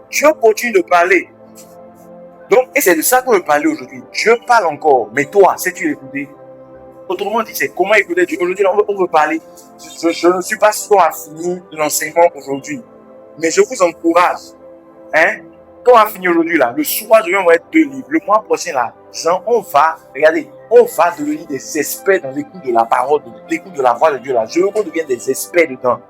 Dieu continue de parler. Donc, et c'est de ça qu'on veut parler aujourd'hui. Dieu parle encore, mais toi, sais-tu l'écouter? Autrement dit, c'est comment écouter Dieu. Aujourd'hui, on veut parler. Je ne suis pas sûr qu'on a fini l'enseignement aujourd'hui, mais je vous encourage. Hein? Quand on a fini aujourd'hui, là, le soir, je vais envoyer 2 livres. Le mois prochain, là, on va devenir des experts dans l'écoute de la parole, l'écoute de la voix de Dieu, là. Je veux qu'on devienne des experts dedans.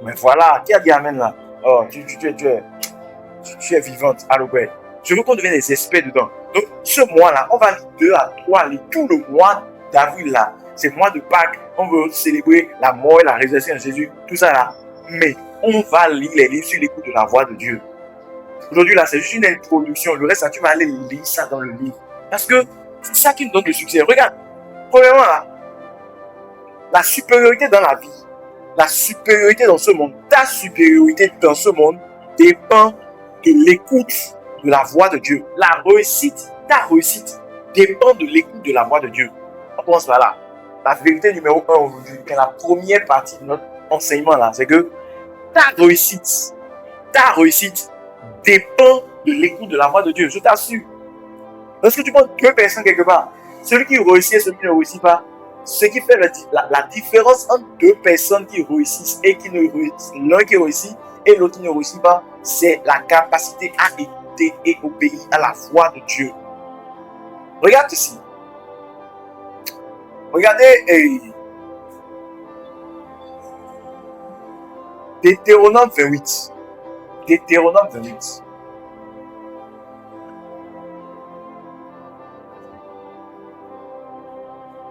Mais voilà, qui a dit Amen, là? Oh, tu es vivante, Albert. Je veux qu'on devienne des experts dedans. Donc, ce mois-là, on va lire 2 à 3 livres. Tout le mois d'avril, là, c'est le mois de Pâques. On veut célébrer la mort et la résurrection de Jésus, tout ça, là. Mais on va lire les livres sur l'écoute de la voix de Dieu. Aujourd'hui, là, c'est juste une introduction. Le reste, là, tu vas aller lire ça dans le livre. Parce que c'est ça qui nous donne le succès. Regarde, premièrement, là, la supériorité dans la vie, la supériorité dans ce monde, ta supériorité dans ce monde dépend de l'écoute de la voix de Dieu. La réussite, ta réussite dépend de l'écoute de la voix de Dieu. On commence par là. La vérité numéro 1 aujourd'hui, la première partie de notre enseignement là, c'est que ta réussite dépend de l'écoute de la voix de Dieu. Je t'assure. Lorsque tu prends 2 personnes quelque part, celui qui réussit et celui qui ne réussit pas, ce qui fait la différence entre 2 personnes qui réussissent et qui ne réussissent, l'un qui réussit et l'autre qui ne réussit pas, c'est la capacité à écouter et obéir à la voix de Dieu. Regarde ici. Regardez Deutéronome 28. Deutéronome 28.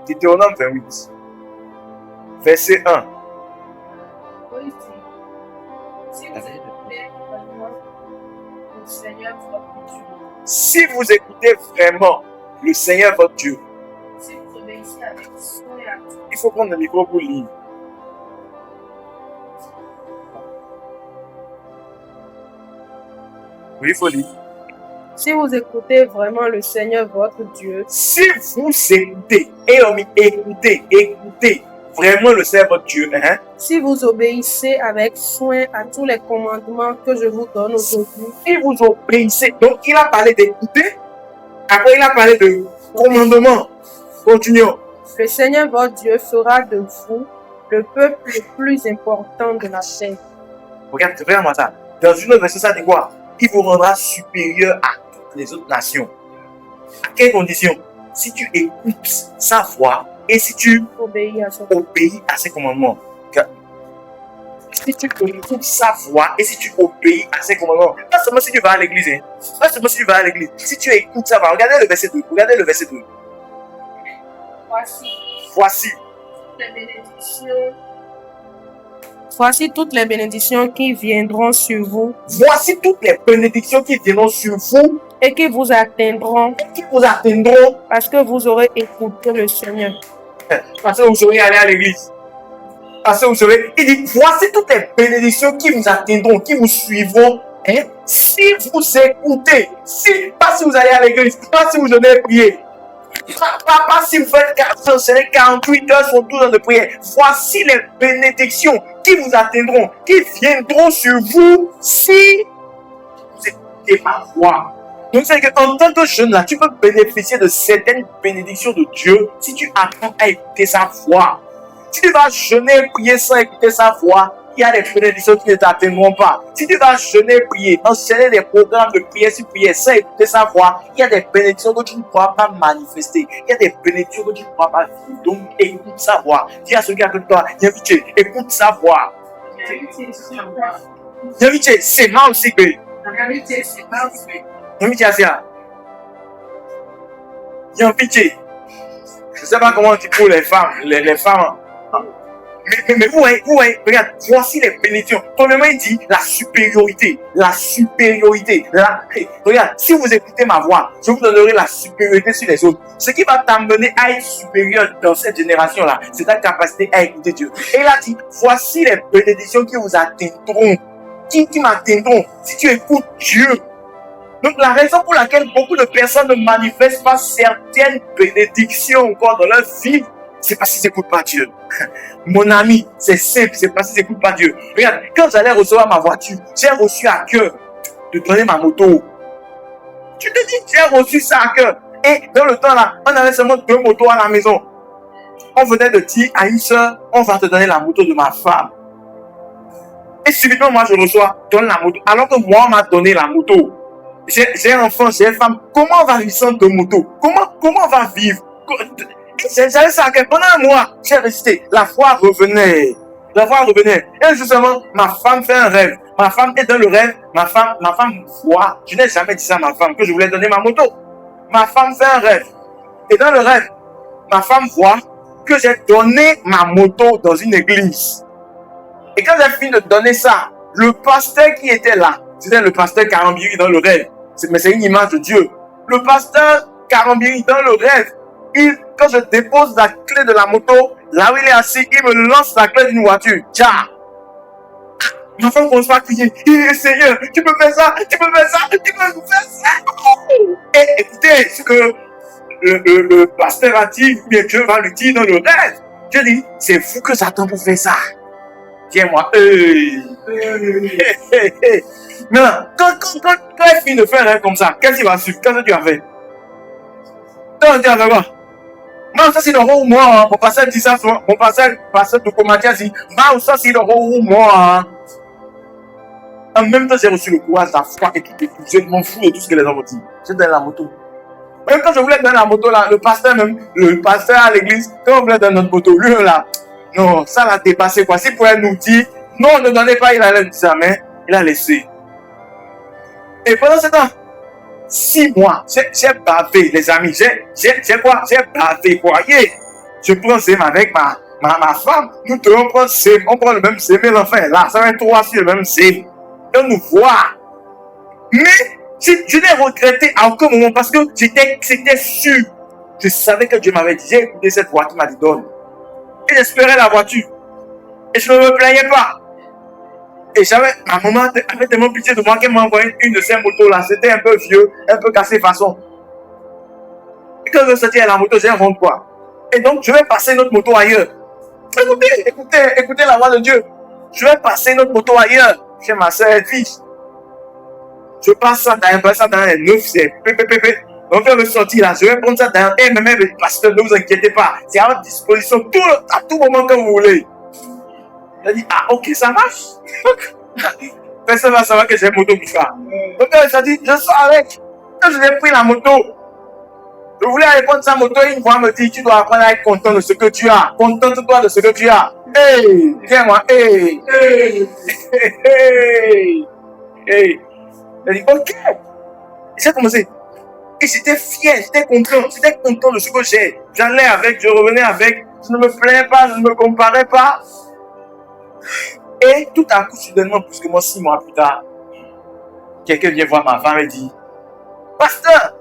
Deutéronome 28. Verset 1. Si vous écoutez vraiment le Seigneur votre Dieu, il faut prendre le micro pour lire. Oui, il faut lire. Si vous écoutez vraiment le Seigneur votre Dieu, si vous écoutez, et on écoutez vraiment le Seigneur votre Dieu, hein? Si vous obéissez avec soin à tous les commandements que je vous donne aujourd'hui, si vous obéissez, donc il a parlé d'écouter, après il a parlé de commandement. Continuons. Le Seigneur votre Dieu fera de vous le peuple le plus important de la terre. Regarde-moi ça. Dans une autre version, ça dit quoi? Il vous rendra supérieur à toutes les autres nations. À quelles conditions? Si tu écoutes sa voix et si tu obéis à ses commandements. Si tu écoutes sa voix et si tu obéis à ses commandements. Pas seulement si tu vas à l'église. Hein. Pas seulement si tu vas à l'église. Si tu écoutes sa voix. Regardez le verset 2. Regardez le verset 2. Voici toutes les bénédictions qui viendront sur vous. Voici toutes les bénédictions qui viendront sur vous. Et qui vous atteindront. Parce que vous aurez écouté le Seigneur. Parce que vous serez allé à l'église. Parce que vous serez. Il dit, voici toutes les bénédictions qui vous atteindront, qui vous suivront. Hein? Si vous écoutez. Pas si vous allez à l'église. Pas si vous venez prier. Pas si vous faites 48 heures sur 12 ans de prière. Voici les bénédictions qui vous atteindront, qui viendront sur vous si vous écoutez ma voix. Donc c'est qu'en tant que jeune là, tu peux bénéficier de certaines bénédictions de Dieu si tu apprends à écouter sa voix. Si tu vas jeûner et prier sans écouter sa voix, il y a des bénédictions qui ne t'atteindront pas. Si tu vas jeûner et prier, enchaîner des programmes de prière sur prière sans écouter sa voix, il y a des bénédictions que tu ne pourras pas manifester. Il y a des bénédictions que tu ne pourras pas vivre. Donc écoute sa voix. Dis à ceux qui sont toi, écoute sa voix. C'est mal aussi. Je ne sais pas comment on dit pour les femmes. Les femmes. Mais vous voyez, regarde, voici les bénédictions. Premièrement, il dit la supériorité. Regarde, si vous écoutez ma voix, je vous donnerai la supériorité sur les autres. Ce qui va t'amener à être supérieur dans cette génération-là, c'est ta capacité à écouter Dieu. Et il a dit, voici les bénédictions qui vous atteindront. Qui m'atteindront si tu écoutes Dieu. Donc la raison pour laquelle beaucoup de personnes ne manifestent pas certaines bénédictions encore dans leur vie, c'est parce qu'ils n'écoutent pas Dieu. Mon ami, c'est simple, c'est parce qu'ils n'écoutent pas Dieu. Regarde, quand j'allais recevoir ma voiture, j'ai reçu à cœur de donner ma moto. Tu te dis, j'ai reçu ça à cœur. Et dans le temps là, on avait seulement 2 motos à la maison. On venait de dire à une soeur, on va te donner la moto de ma femme. Et subitement, moi, je reçois, donne la moto. Alors que moi, on m'a donné la moto. J'ai un enfant, j'ai une femme. Comment on va vivre sans 2 motos? Comment on va vivre? J'avais ça à cœur. Pendant un mois, j'ai résisté. La foi revenait. La foi revenait. Et justement, ma femme fait un rêve. Ma femme est dans le rêve. Ma femme voit. Je n'ai jamais dit ça à ma femme que je voulais donner ma moto. Ma femme fait un rêve. Et dans le rêve, ma femme voit que j'ai donné ma moto dans une église. Et quand j'ai fini de donner ça, le pasteur qui était là, c'était le pasteur Karambiri dans le rêve. Mais c'est une image de Dieu. Le pasteur Karambiri dans le rêve, quand je dépose la clé de la moto, là où il est assis, il me lance la clé d'une voiture. Tcha! Ma femme commence à crier, Seigneur, tu peux faire ça, tu peux faire ça, tu peux faire ça. Et écoutez ce que le pasteur a dit, bien Dieu va lui dire dans le rêve. Dieu dit, c'est vous que j'attends pour faire ça. Tiens-moi. Maintenant, quand elle finit de faire un rêve comme ça, qu'est-ce qu'il va suivre? Qu'est-ce que tu as fait? Donc, tu as fait quoi? Moi, ça c'est le rôle moi. Mon pasteur dit ça souvent. Mon pasteur de Komatia dit, moi, ça c'est le rôle moi. En même temps, j'ai reçu le courage, la foi et tout. Je m'en fous de tout ce que les gens m'ont dit. J'ai donné la moto. Même quand je voulais donner la moto là, le pasteur à l'église, quand on voulait donner notre moto, lui là, non, ça l'a dépassé quoi. S'il pouvait nous dire, non, ne donnez pas, il allait dire ça, mais il a laissé. Et pendant ce temps, 6 mois, j'ai bavé, les amis. J'ai quoi? J'ai bavé, voyez. Je prends Zem avec ma femme. Nous devons prendre Zem. On prend le même Zem et l'enfant là. Ça va être 3 sur le même Zem. On nous voit. Mais je n'ai regretté à aucun moment parce que c'était sûr. Je savais que Dieu m'avait dit, j'ai écouté cette voix qui m'a dit donne. Et j'espérais la voiture. Et je ne me plaignais pas. Et ma maman avait tellement pitié de moi qu'elle m'a envoyé une de ces motos là. C'était un peu vieux, un peu cassé façon. Et quand je sortis à la moto, j'ai un rond quoi. Et donc je vais passer notre moto ailleurs. Écoutez la voix de Dieu. Je vais passer notre moto ailleurs. Chez ma soeur et fils. Je passe ça dans les 9, c'est pépépépé. On fait le sortir là. Je vais prendre ça dans et même le pasteur, ne vous inquiétez pas. C'est à votre disposition à tout moment que vous voulez. Il a dit, ah ok, ça marche. Personne va savoir que j'ai une moto pour ça. Donc il a dit, je sors avec. Quand je l'ai pris la moto, je voulais aller prendre sa moto et une fois me dit, tu dois apprendre à être content de ce que tu as. Contente-toi de ce que tu as. Hey, viens-moi, hey. Il a dit, ok. Et j'ai commencé. Et j'étais fier, j'étais content de ce que j'ai. J'allais avec, je revenais avec. Je ne me plaignais pas, je ne me comparais pas. Et tout à coup, soudainement, plus que moi, 6 mois plus tard, quelqu'un vient voir ma femme et dit, pasteur,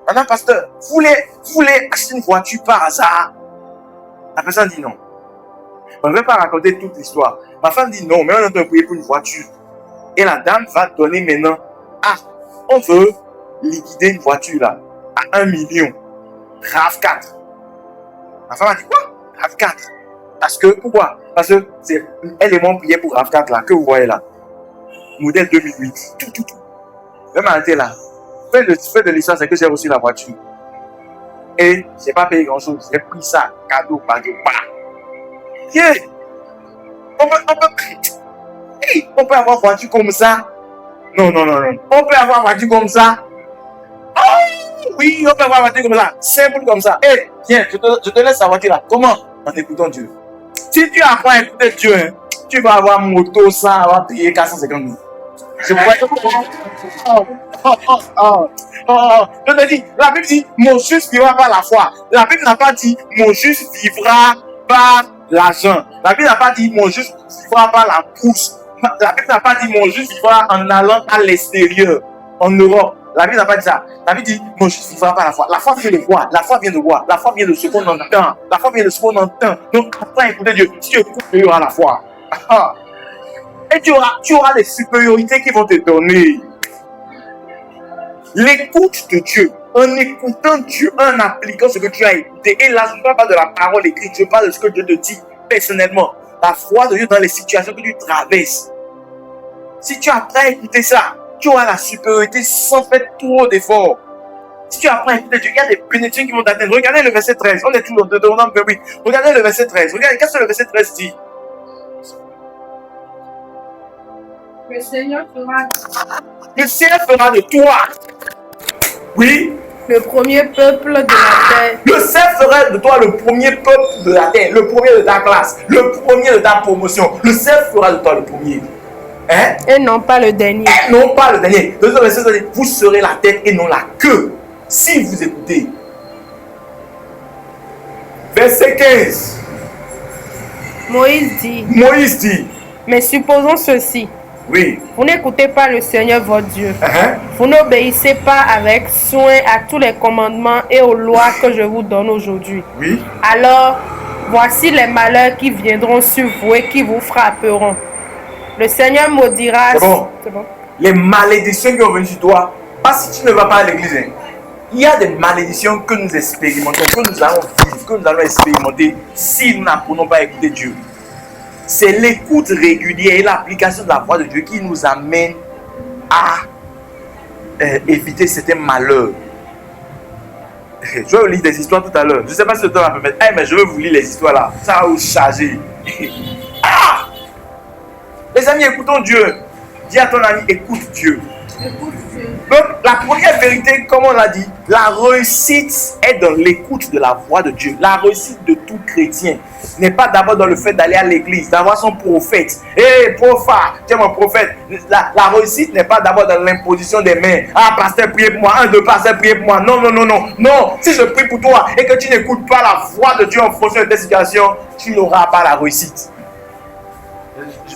madame pasteur, vous voulez acheter une voiture par hasard? La personne dit non. On ne veut pas raconter toute l'histoire. Ma femme dit non, mais on est en train de payer pour une voiture. Et la dame va donner maintenant, on veut liquider une voiture là, à 1 million. RAV4. Ma femme a dit quoi? RAV4. Pourquoi? Parce que elle et moi on priait pour RAV4 là, que vous voyez là. Modèle 2008. Tout. Même arrêté là. Fait de l'histoire, c'est que j'ai reçu la voiture. Et je n'ai pas payé grand chose. J'ai pris ça, cadeau. Yeah. On peut avoir voiture comme ça. Non. On peut avoir voiture comme ça. Oh, oui, on peut avoir voiture comme ça. Simple comme ça. Tiens, je te laisse la voiture là. Comment? En écoutant Dieu. Si tu apprends à écouter Dieu, tu vas avoir moto sans avoir payé 450 000. Je te dis, la Bible dit, mon juste vivra par la foi. La Bible n'a pas dit, mon juste vivra par l'argent. La Bible n'a pas dit, mon juste vivra par la bourse. La Bible n'a pas dit, mon juste vivra en allant à l'extérieur, en Europe. La Bible n'a pas dit ça. La Bible dit, mon juste vivra par la foi. La foi vient de voir. La foi vient de voir. La foi vient de ce qu'on entend. La foi vient de ce qu'on entend. Donc, apprends à écouter Dieu. Si tu écoutes, il y aura la foi. Et tu auras les supériorités qui vont te donner. L'écoute de Dieu, en écoutant Dieu, en appliquant ce que tu as écouté. Et là, je ne parle pas de la parole écrite, je parle de ce que Dieu te dit personnellement. La foi de Dieu dans les situations que tu traverses. Si tu apprends à écouter ça, tu auras la supériorité sans faire trop d'efforts. Si tu apprends à écouter Dieu, il y a des bénédictions qui vont t'atteindre. Regardez le verset 13. On est toujours dans Deutéronome 28. Regardez le verset 13. Regardez, qu'est-ce que le verset 13 dit? Le Seigneur fera Le Seigneur fera de toi. Oui. le premier peuple de la terre. Le Seigneur fera de toi le premier peuple de la terre, le premier de ta classe, le premier de ta promotion. Le Seigneur fera de toi le premier. Hein? Et non pas le dernier. Et non pas le dernier. Dans ce verset, ça dit, vous serez la tête et non la queue. Si vous écoutez. Verset 15. Moïse dit, Moïse dit. mais supposons ceci. Oui. Vous n'écoutez pas le Seigneur votre Dieu. Uh-huh. Vous n'obéissez pas avec soin à tous les commandements et aux lois que je vous donne aujourd'hui. Oui. Alors, voici les malheurs qui viendront sur vous et qui vous frapperont. Le Seigneur maudira... C'est bon. C'est bon. Les malédictions qui vont venir sur toi, pas si tu ne vas pas à l'église. Hein. Il y a des malédictions que nous expérimentons, que nous allons vivre, que nous allons expérimenter si nous n'apprenons pas à écouter Dieu. C'est l'écoute régulière et l'application de la voix de Dieu qui nous amène à éviter certains malheurs. Je vais vous lire des histoires tout à l'heure. Je ne sais pas si le temps va me permettre. Mais je vais vous lire les histoires là. Ça va vous charger. Ah! Les amis, écoutons Dieu. Dis à ton ami, écoute Dieu. Écoute Dieu. Donc, la première vérité, comme on l'a dit, la réussite est dans l'écoute de la voix de Dieu. La réussite de tout chrétien n'est pas d'abord dans le fait d'aller à l'église, d'avoir son prophète. Hé, prophète, tu es mon prophète. La réussite n'est pas d'abord dans l'imposition des mains. Ah, pasteur, priez pour moi. 1, 2, pasteur, priez pour moi. Non, non, non, non. Non, si je prie pour toi et que tu n'écoutes pas la voix de Dieu en fonction de tes situations, tu n'auras pas la réussite.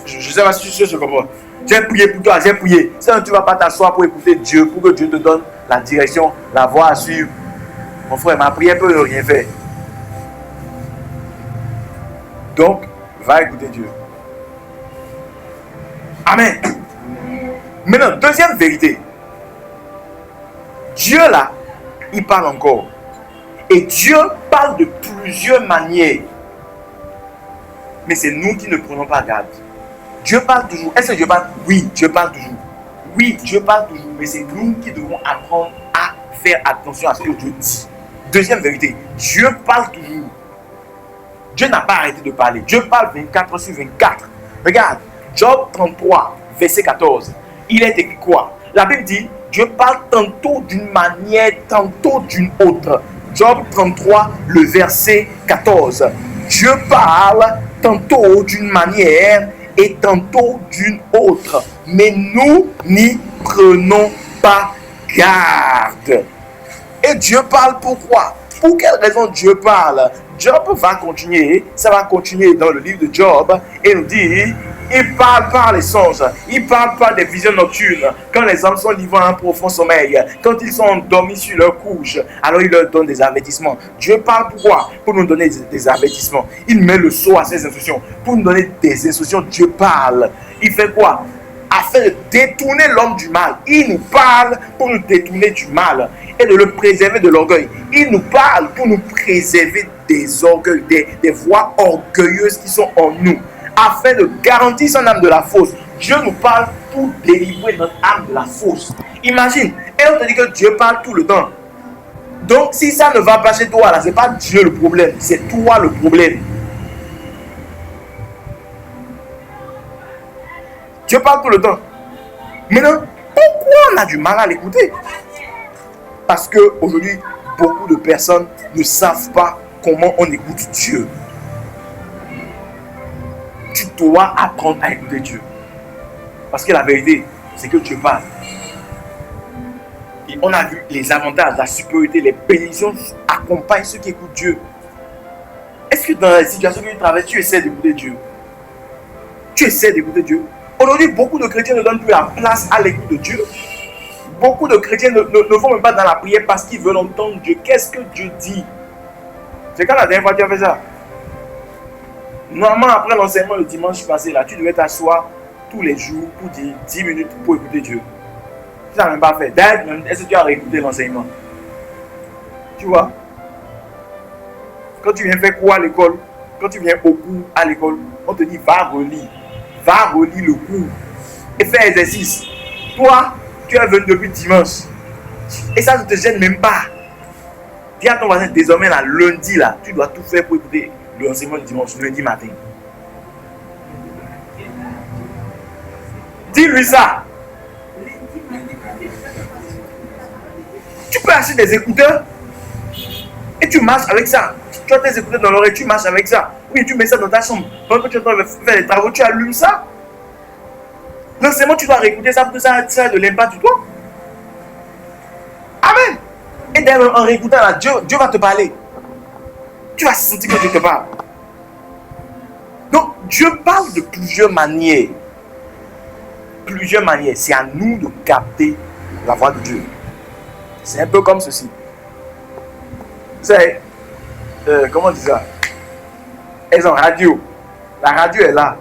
Je sais pas si je comprends. J'ai prié pour toi, j'ai prié. Sinon, tu ne vas pas t'asseoir pour écouter Dieu, pour que Dieu te donne la direction, la voie à suivre. Mon frère, ma prière peut rien faire. Donc, va écouter Dieu. Amen. Maintenant, deuxième vérité. Dieu là, il parle encore. Et Dieu parle de plusieurs manières. Mais c'est nous qui ne prenons pas garde. Dieu parle toujours. Est-ce que Dieu parle? Oui, Dieu parle toujours. Oui, Dieu parle toujours. Mais c'est nous qui devons apprendre à faire attention à ce que Dieu dit. Deuxième vérité. Dieu parle toujours. Dieu n'a pas arrêté de parler. Dieu parle 24 sur 24. Regarde, Job 33, verset 14. Il est écrit quoi? La Bible dit, Dieu parle tantôt d'une manière, tantôt d'une autre. Job 33, le verset 14. Dieu parle tantôt d'une manière et tantôt d'une autre. Mais nous n'y prenons pas garde. Et Dieu parle pourquoi? Pour quelle raison Dieu parle? Job va continuer, ça va continuer dans le livre de Job et nous dit, il parle par les songes, il parle par des visions nocturnes. Quand les hommes sont livrés à un profond sommeil, quand ils sont endormis sur leur couche, alors il leur donne des avertissements. Dieu parle pourquoi? Pour nous donner des avertissements. Il met le sceau à ses instructions. Pour nous donner des instructions, Dieu parle. Il fait quoi? Afin de détourner l'homme du mal. Il nous parle pour nous détourner du mal et de le préserver de l'orgueil. Il nous parle pour nous préserver des orgueils, des voies orgueilleuses qui sont en nous, afin de garantir son âme de la fausse. Dieu nous parle pour délivrer notre âme de la fausse. Imagine, et on te dit que Dieu parle tout le temps. Donc si ça ne va pas chez toi, là, c'est pas Dieu le problème, c'est toi le problème. Dieu parle tout le temps. Maintenant, pourquoi on a du mal à l'écouter? Parce qu'aujourd'hui, beaucoup de personnes ne savent pas comment on écoute Dieu. Tu dois apprendre à écouter Dieu. Parce que la vérité, c'est que Dieu parle. Et on a vu les avantages, la supériorité, les bénédictions accompagnent ceux qui écoutent Dieu. Est-ce que dans la situation que tu traverses, tu essaies d'écouter Dieu? Tu essaies d'écouter Dieu? Aujourd'hui, beaucoup de chrétiens ne donnent plus la place à l'écoute de Dieu. Beaucoup de chrétiens ne vont même pas dans la prière parce qu'ils veulent entendre Dieu. Qu'est-ce que Dieu dit? C'est quand la dernière fois que tu as fait ça? Normalement, après l'enseignement le dimanche passé, là, tu devais t'asseoir tous les jours pour 10 minutes pour écouter Dieu. Tu n'as même pas fait. D'ailleurs, est-ce que tu as réécouté l'enseignement? Tu vois? Quand tu viens faire cours à l'école, quand tu viens au cours à l'école, on te dit va relire. Va relire le cours et fais exercice. Toi, Tu es venu depuis dimanche. Et ça ne te gêne même pas. Dis à ton voisin, désormais, là, lundi, là, tu dois tout faire pour écouter l'enseignement du dimanche, lundi matin. Dis-lui ça. Tu peux acheter des écouteurs et tu marches avec ça. Tu as tes écouteurs dans l'oreille, tu marches avec ça. Oui, tu mets ça dans ta chambre. Pendant que tu es en train de faire les travaux, tu allumes ça. L'enseignement, tu dois réécouter ça pour que ça a de l'impact sur toi. Amen. Et d'ailleurs, en réécoutant là, Dieu va te parler. Tu vas sentir que Dieu te parle. Donc, Dieu parle de plusieurs manières. Plusieurs manières. C'est à nous de capter la voix de Dieu. C'est un peu comme ceci. C'est, comment on dit ça? Exemple, radio. La radio est là.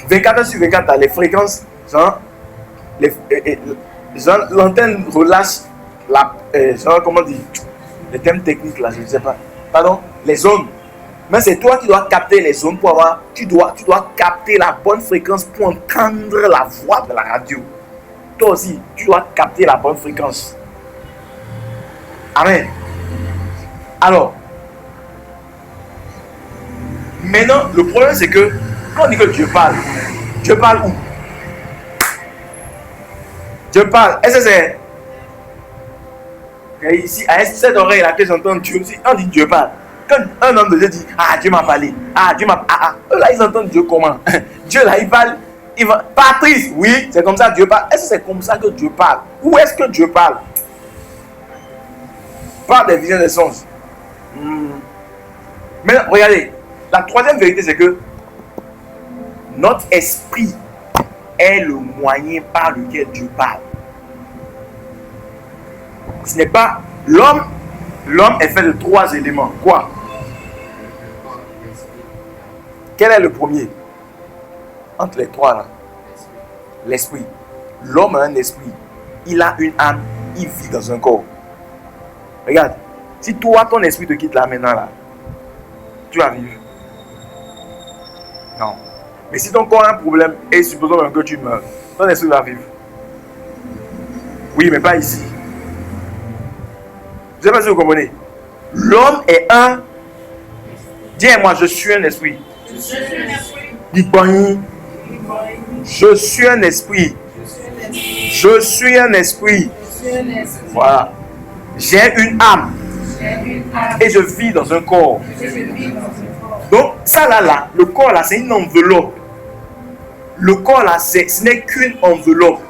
24 heures sur 24, les fréquences, genre, l'antenne relâche genre, comment dire, les thèmes techniques là, je ne sais pas. Pardon, les zones. Mais c'est toi qui dois capter les zones pour avoir, tu dois capter la bonne fréquence pour entendre la voix de la radio. Toi aussi, tu dois capter la bonne fréquence. Amen. Alors, maintenant, le problème c'est que quand on dit que Dieu parle où? Dieu parle. Est-ce que c'est ici, à cette oreille là que j'entends Dieu, on dit Dieu parle. Quand un homme de Dieu dit, ah, Dieu m'a parlé, ah, Dieu m'a... eux là, ils entendent Dieu comment? Dieu là, il parle, Patrice, oui, c'est comme ça Dieu parle. Est-ce que c'est comme ça que Dieu parle? Où est-ce que Dieu parle? Par des visions des songes. Mais regardez, la troisième vérité, c'est que notre esprit est le moyen par lequel Dieu parle. Ce n'est pas l'homme. L'homme est fait de 3 éléments. Quoi? Quel est le premier? Entre les 3 là. L'esprit. L'homme a un esprit. Il a une âme. Il vit dans un corps. Regarde. Si toi, ton esprit te quitte là maintenant là, tu vas vivre. Non. Mais si ton corps a un problème et supposons même que tu meurs, ton esprit va vivre. Oui, mais pas ici. Je ne sais pas si vous comprenez. L'homme est un. Dis-moi, je suis un esprit. Je suis un esprit. Dis-moi. Je suis un esprit. Je suis un esprit. Voilà. J'ai une âme. Et je vis dans un corps. Donc, ça là, le corps là, c'est une enveloppe. Le corps là, ce n'est qu'une enveloppe.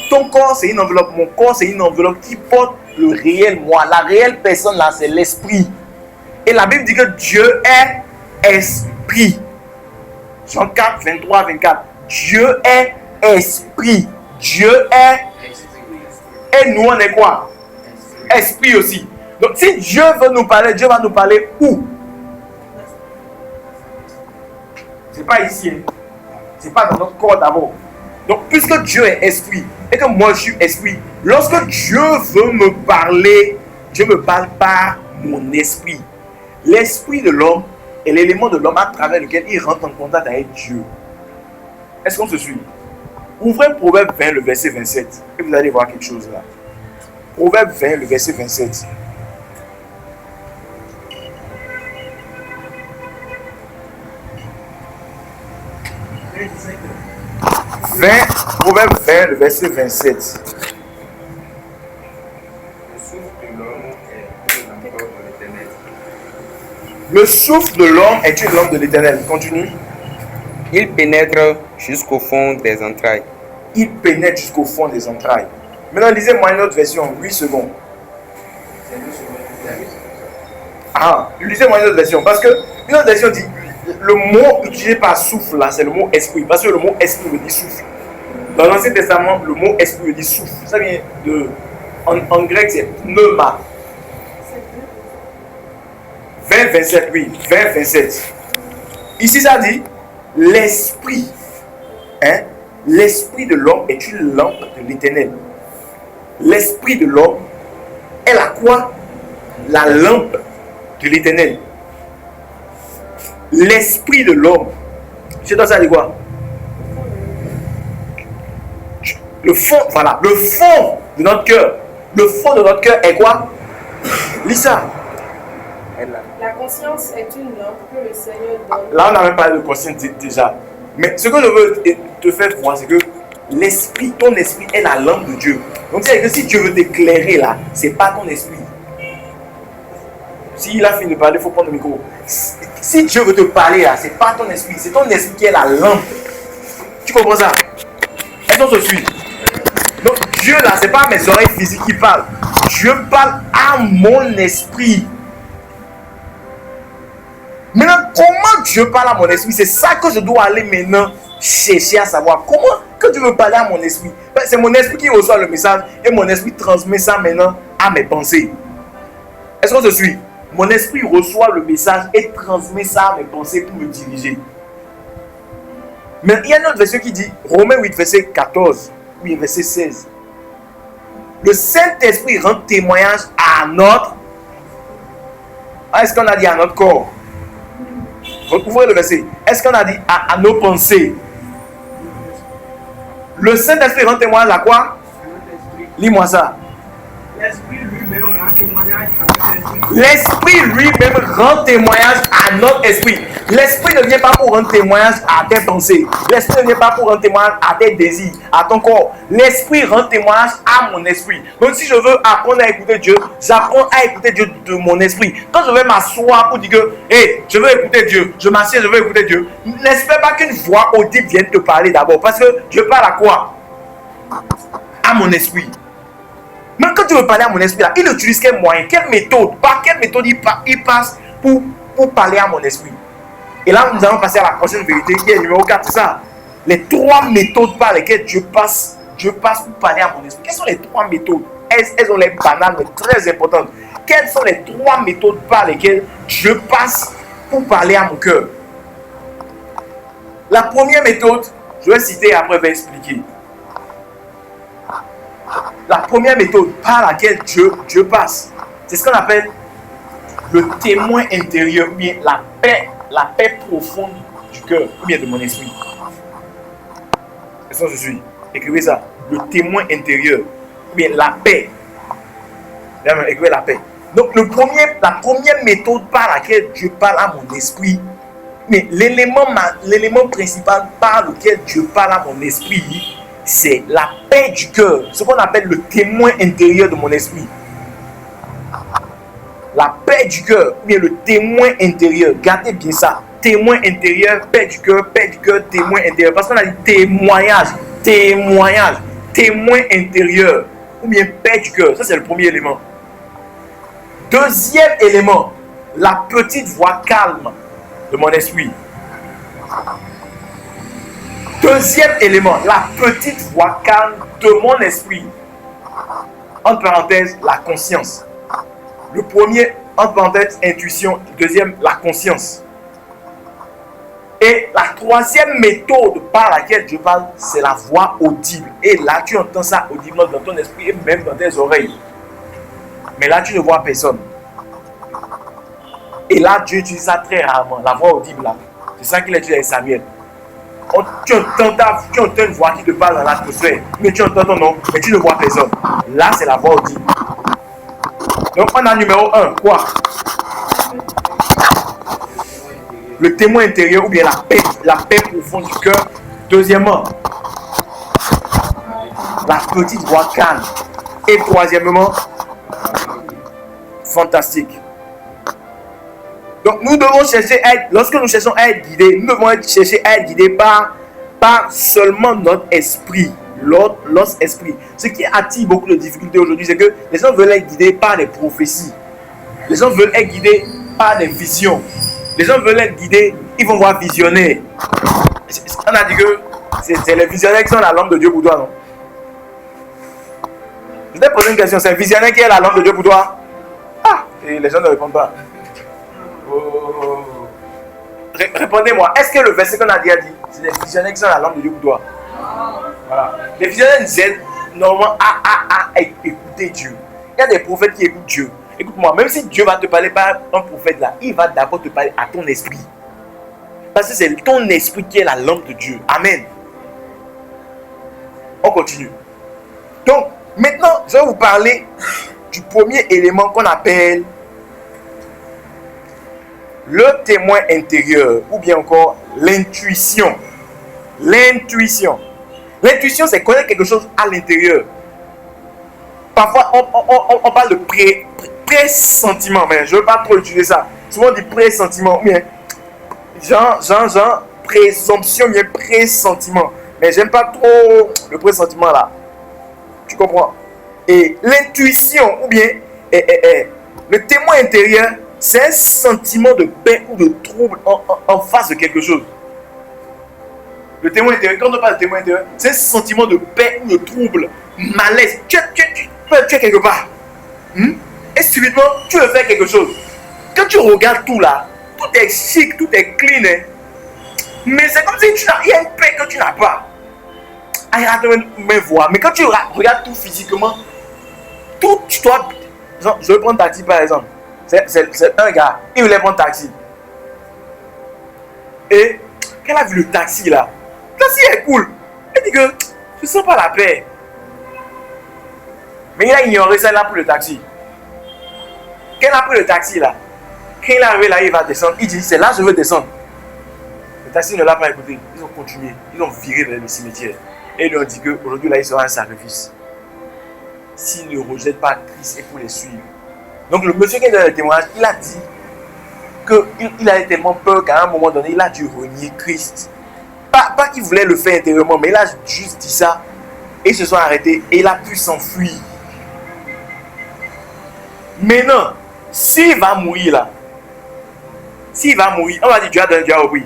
Ton corps, c'est une enveloppe. Mon corps, c'est une enveloppe qui porte le réel moi. La réelle personne là, c'est l'esprit. Et la Bible dit que Dieu est esprit. Jean 4, 23, 24. Dieu est esprit. Dieu est. Et nous, on est quoi? Esprit aussi. Donc, si Dieu veut nous parler, Dieu va nous parler où? C'est pas ici. Hein? C'est pas dans notre corps d'abord. Donc, puisque Dieu est esprit et que moi je suis esprit, lorsque Dieu veut me parler, Dieu me parle par mon esprit. L'esprit de l'homme est l'élément de l'homme à travers lequel il rentre en contact avec Dieu. Est-ce qu'on se suit? Ouvrez Proverbe 20, le verset 27, et vous allez voir quelque chose là. Proverbe 20, le verset 27. Proverbe 20, le verset 27. Le souffle de l'homme est une lampe de l'Éternel. Continue. Il pénètre jusqu'au fond des entrailles. Il pénètre jusqu'au fond des entrailles. Maintenant, lisez-moi une autre version, 8 secondes. Ah, lisez-moi une autre version. Parce que une autre version dit, le mot utilisé par souffle là, c'est le mot esprit. Parce que le mot esprit veut dire souffle. Dans l'Ancien Testament, le mot esprit veut dire souffle. Ça vient de. En grec, c'est pneuma. 20, 27, oui. 20, 27. Ici, ça dit l'esprit. Hein? L'esprit de l'homme est une lampe de l'Éternel. L'esprit de l'homme est la quoi? La lampe de l'Éternel. L'esprit de l'homme. C'est dans ça dit quoi? Le fond, voilà, le fond de notre cœur. Le fond de notre cœur est quoi? Lisa. La conscience est une lampe que le Seigneur donne. Là, on n'a même pas de conscience déjà. Mais ce que je veux te faire voir, c'est que l'esprit, ton esprit est la lampe de Dieu. Donc, c'est que si Dieu veut t'éclairer là, c'est pas ton esprit. S'il a fini de parler, il faut prendre le micro. Si Dieu veut te parler là, c'est pas ton esprit, c'est ton esprit qui est la lampe. Tu comprends ça? Est-ce qu'on se suit? Donc, Dieu là, c'est pas mes oreilles physiques qui parlent. Dieu parle à mon esprit. Maintenant, comment Dieu parle à mon esprit? C'est ça que je dois aller maintenant chercher à savoir. Comment que Dieu veut parler à mon esprit? C'est mon esprit qui reçoit le message et mon esprit transmet ça maintenant à mes pensées. Est-ce qu'on se suit? Mon esprit reçoit le message et transmet ça à mes pensées pour me diriger. Mais il y a une autre version qui dit, Romains 8, verset 14, oui, verset 16. Le Saint-Esprit rend témoignage à notre... Est-ce qu'on a dit à notre corps? Ouvrez le verset. Est-ce qu'on a dit à nos pensées? Le Saint-Esprit rend témoignage à quoi? Lis-moi ça. L'esprit lui-même rend témoignage à notre esprit. L'esprit ne vient pas pour rendre témoignage à tes pensées. L'esprit ne vient pas pour rendre témoignage à tes désirs, à ton corps. L'esprit rend témoignage à mon esprit. Donc si je veux apprendre à écouter Dieu, j'apprends à écouter Dieu de mon esprit. Quand je vais m'asseoir pour dire que hey, je veux écouter Dieu, je m'assieds, je veux écouter Dieu, n'espère pas qu'une voix audible vienne te parler d'abord. Parce que Dieu parle à quoi? À mon esprit. Mais quand tu veux parler à mon esprit, là, il utilise quel moyen, quelle méthode, par quelle méthode il passe pour parler à mon esprit. Et là, nous allons passer à la prochaine vérité qui est numéro 4, c'est ça. Les 3 méthodes par lesquelles Dieu passe pour parler à mon esprit. Quelles sont les 3 méthodes? Elles ont les banales, mais très importantes. Quelles sont les 3 méthodes par lesquelles Dieu passe pour parler à mon cœur? La première méthode, je vais citer et après je vais expliquer. La première méthode par laquelle Dieu passe, c'est ce qu'on appelle le témoin intérieur, ou bien la paix profonde du cœur, ou bien de mon esprit. Est-ce que je suis? Écrivez ça. Le témoin intérieur, ou bien la paix. Écrivez la paix. Donc la première méthode par laquelle Dieu parle à mon esprit, mais l'élément principal par lequel Dieu parle à mon esprit, c'est la paix du cœur, ce qu'on appelle le témoin intérieur de mon esprit. La paix du cœur, ou bien le témoin intérieur. Gardez bien ça. Témoin intérieur, paix du cœur, témoin intérieur. Parce qu'on a dit témoignage, témoin intérieur, ou bien paix du cœur. Ça, c'est le premier élément. Deuxième élément, la petite voix calme de mon esprit. Deuxième élément, la petite voix calme de mon esprit. Entre parenthèses, la conscience. Le premier, entre parenthèses, intuition. Le deuxième, la conscience. Et la troisième méthode par laquelle je parle, c'est la voix audible. Et là, tu entends ça audiblement dans ton esprit et même dans tes oreilles. Mais là, tu ne vois personne. Et là, Dieu utilise ça très rarement, la voix audible là. C'est ça qu'il a utilisé avec Samuel. Tu entends une voix qui te parle dans l'atmosphère, mais tu entends ton nom, mais tu ne vois personne. Là, c'est la voix audible. Donc, on a numéro 1, quoi? Le témoin intérieur ou bien la paix profonde du cœur. Deuxièmement, la petite voix calme. Et troisièmement, fantastique. Donc nous devons chercher à être, lorsque nous cherchons à être guidés, nous devons chercher à être guidés par seulement notre esprit, notre esprit. Ce qui attire beaucoup de difficultés aujourd'hui, c'est que les gens veulent être guidés par des prophéties. Les gens veulent être guidés par des visions. Les gens veulent être guidés, ils vont voir visionnaire. On a dit que c'est les visionnaires qui sont la lampe de Dieu pour toi, non? Je t'ai posé une question, c'est un visionnaire qui est la lampe de Dieu pour toi? Ah, et les gens ne répondent pas. Oh. Répondez-moi, est-ce que le verset qu'on a déjà dit, c'est les visionnaires qui sont la lampe de Dieu pour toi? Voilà. Les visionnaires nous aident normalement à écouter Dieu. Il y a des prophètes qui écoutent Dieu. Écoute-moi, même si Dieu va te parler par un prophète là, il va d'abord te parler à ton esprit. Parce que c'est ton esprit qui est la lampe de Dieu. Amen. On continue. Donc, maintenant, je vais vous parler du premier élément qu'on appelle le témoin intérieur ou bien encore l'intuition. L'intuition. L'intuition, c'est connaître quelque chose à l'intérieur. Parfois, on parle de pressentiment, mais je ne veux pas trop utiliser ça. Souvent, on dit pressentiment, ou bien genre, présomption, bien pressentiment. Mais j'aime pas trop le pressentiment là. Tu comprends? Et l'intuition, ou bien le témoin intérieur, c'est un sentiment de paix ou de trouble en face de quelque chose. Le témoin intérieur, quand on parle de témoin intérieur, c'est un sentiment de paix ou de trouble, malaise. Tu es quelque part. Et subitement, tu veux faire quelque chose. Quand tu regardes tout là, tout est chic, tout est clean. Hein? Mais c'est comme si il y a une paix que tu n'as pas. Mes voix. Mais quand tu regardes tout physiquement, tout, tu dois. Je vais prendre taxi par exemple. C'est un gars, il voulait prendre taxi. Et quand il a vu le taxi là, le taxi est cool. Il dit que je sens pas la paix. Mais il a ignoré ça là pour le taxi. Quand il a pris le taxi là, quand il est arrivé là, il va descendre. Il dit c'est là je veux descendre. Le taxi ne l'a pas écouté. Ils ont continué. Ils ont viré vers le cimetière. Et ils lui ont dit qu'aujourd'hui là, il sera un sacrifice. S'il ne rejette pas Christ et pour les suivre. Donc le monsieur qui est dans le témoignage, il a dit qu'il avait tellement peur qu'à un moment donné, il a dû renier Christ. Pas qu'il voulait le faire intérieurement, mais il a juste dit ça. Et ils se sont arrêtés et il a pu s'enfuir. Maintenant, s'il va mourir là, on va dire Dieu a donné, Dieu a repris.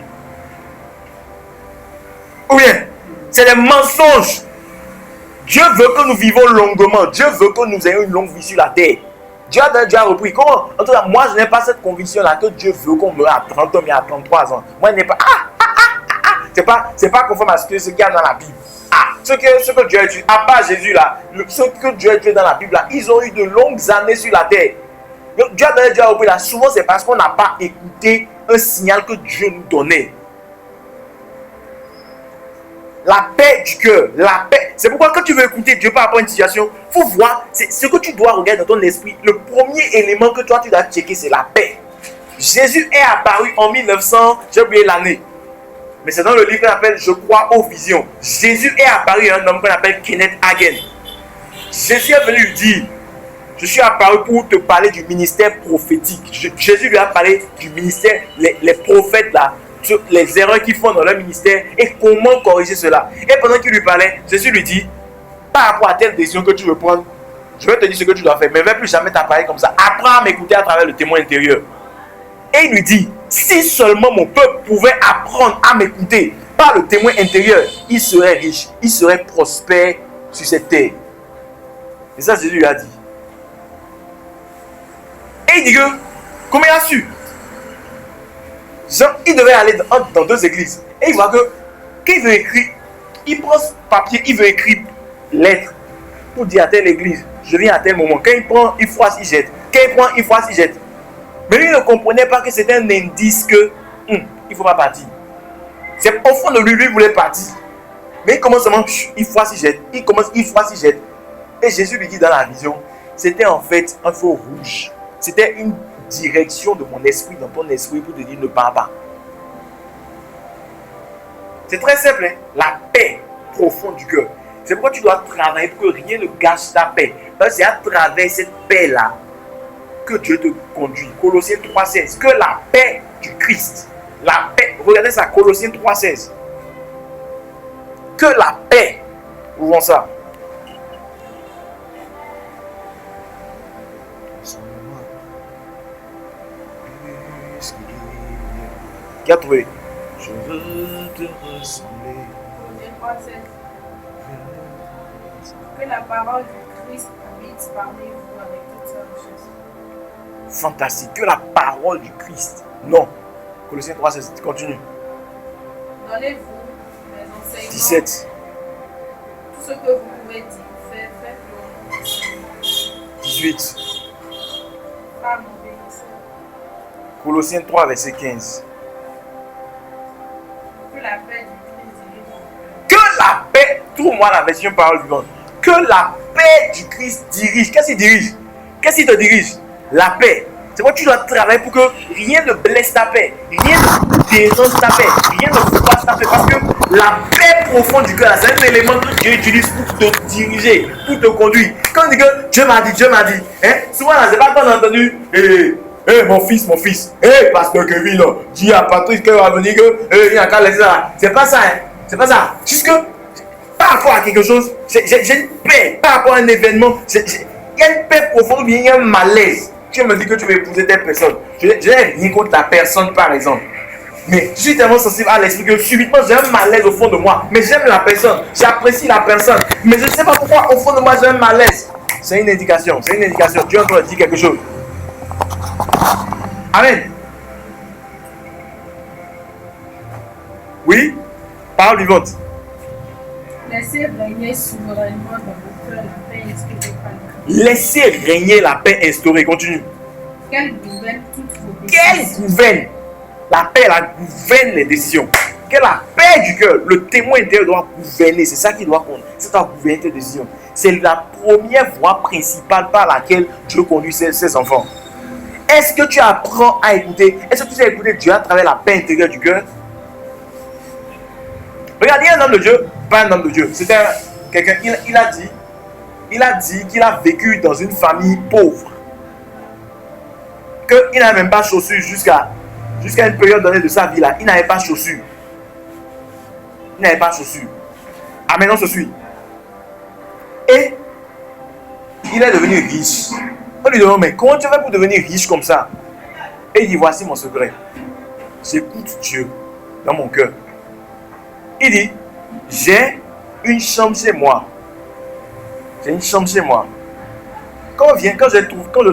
Ou bien, c'est des mensonges. Dieu veut que nous vivons longuement. Dieu veut que nous ayons une longue vie sur la terre. Dieu a donné, Dieu a repris. Comment? En tout cas, moi, je n'ai pas cette conviction-là que Dieu veut qu'on meure à 30 ans, mais à 33 ans. Moi, je n'ai pas. C'est pas conforme à ce qu'il y a dans la Bible. Ce que Dieu a dit, à part Jésus là, ce que Dieu a dit dans la Bible là, ils ont eu de longues années sur la terre. Donc, Dieu a donné, Dieu a repris là. Souvent, c'est parce qu'on n'a pas écouté un signal que Dieu nous donnait. La paix du cœur, la paix. C'est pourquoi quand tu veux écouter Dieu par rapport à une situation, il faut voir, c'est ce que tu dois regarder dans ton esprit. Le premier élément que toi tu dois checker, c'est la paix. Jésus est apparu en 1900, j'ai oublié l'année. Mais c'est dans le livre qu'on appelle Je crois aux visions. Jésus est apparu à un homme qu'on appelle Kenneth Hagin. Jésus est venu lui dire, je suis apparu pour te parler du ministère prophétique. Jésus lui a parlé du ministère, les prophètes là, les erreurs qu'ils font dans leur ministère et comment corriger cela. Et pendant qu'il lui parlait, Jésus lui dit, par rapport à telle décision que tu veux prendre, je vais te dire ce que tu dois faire, mais ne vais plus jamais t'appareiller comme ça. Apprends à m'écouter à travers le témoin intérieur. Et il lui dit, si seulement mon peuple pouvait apprendre à m'écouter par le témoin intérieur, il serait riche, il serait prospère sur cette terre. Et ça, Jésus lui a dit. Et il dit que, comment il a su? Jean, il devait aller dans deux églises. Et il voit que, quand il veut écrire, il prend ce papier, il veut écrire lettre pour dire à telle église, je viens à tel moment. Quand il prend, il froisse, il jette. Quand il prend, il froisse, il jette. Mais lui ne comprenait pas que c'était un indice que il ne faut pas partir. C'est au fond de lui, lui voulait partir. Mais il commence seulement, il froisse, il jette. Il commence, il froisse, il jette. Et Jésus lui dit dans la vision, c'était en fait un feu rouge. C'était une direction de mon esprit dans ton esprit pour te dire ne pars pas. C'est très simple, hein? La paix profonde du cœur. C'est pourquoi tu dois travailler pour que rien ne gâche ta paix. Parce que c'est à travers cette paix-là que Dieu te conduit. Colossiens 3,16. Que la paix du Christ, la paix, regardez ça, Colossiens 3,16. Que la paix, ouvrons ça. Qui a trouvé? Je veux te ressembler. Que la parole du Christ habite parmi vous avec toute sa richesse. Fantastique. Que la parole du Christ. Non. Colossiens 3,16. Continue. Donnez-vous les enseignements. 17. Tout ce que vous pouvez dire, faites-le. 18. Femme obéissante. Colossiens 3, verset 15. Que la paix du Christ dirige vos cœurs. Que la paix, trouve-moi la version parole vivante. que la paix du Christ dirige. Qu'est-ce qu'il dirige? Qu'est-ce qui te dirige? La paix. C'est pourquoi tu dois travailler pour que rien ne blesse ta paix, rien ne dérange ta paix, rien ne froisse ta paix. Parce que la paix profonde du cœur, c'est un élément que Dieu utilise pour te diriger, pour te conduire. Quand on dit que Dieu m'a dit, souvent là, c'est pas quand on a entendu mon fils, pasteur Kevin, dis à Patrice qu'il va venir, il y a qu'à laisser ça. C'est pas ça, c'est pas ça. Juste que par rapport à quelque chose, j'ai une paix, par rapport à un événement, il y a une paix profonde, il y a un malaise. Tu me dis que tu veux épouser telle personne. Je n'ai rien contre la personne, par exemple. Mais je suis tellement sensible à l'esprit que subitement j'ai un malaise au fond de moi. Mais j'aime la personne, j'apprécie la personne. Mais je ne sais pas pourquoi au fond de moi j'ai un malaise. C'est une indication, c'est une indication. Dieu est en train de dire quelque chose. Amen. Oui? Parole vivante. Laissez régner souverainement dans vos cœurs la paix inspirée par Dieu. Laissez régner la paix instaurée. Continue. Qu'elle gouverne toutes vos décisions. Qu'elle gouverne. La paix, elle gouverne les décisions. Que la paix du cœur, le témoin intérieur doit gouverner. C'est ça qui doit compter. C'est doit gouverner tes décisions. C'est la première voie principale par laquelle Dieu conduit ses enfants. Est-ce que tu apprends à écouter? Est-ce que tu sais écouter Dieu à travers la paix intérieure du cœur? Regardez un homme de Dieu, pas un homme de Dieu. C'était quelqu'un, il a dit qu'il a vécu dans une famille pauvre. Qu'il n'avait même pas chaussures jusqu'à une période donnée de sa vie là. Il n'avait pas chaussures. Il n'avait pas chaussures. Ah, maintenant on se suit. Et il est devenu riche. On lui demande, mais comment tu fais pour devenir riche comme ça? Et il dit, voici mon secret. J'écoute Dieu dans mon cœur. Il dit, j'ai une chambre chez moi. J'ai une chambre chez moi. Quand je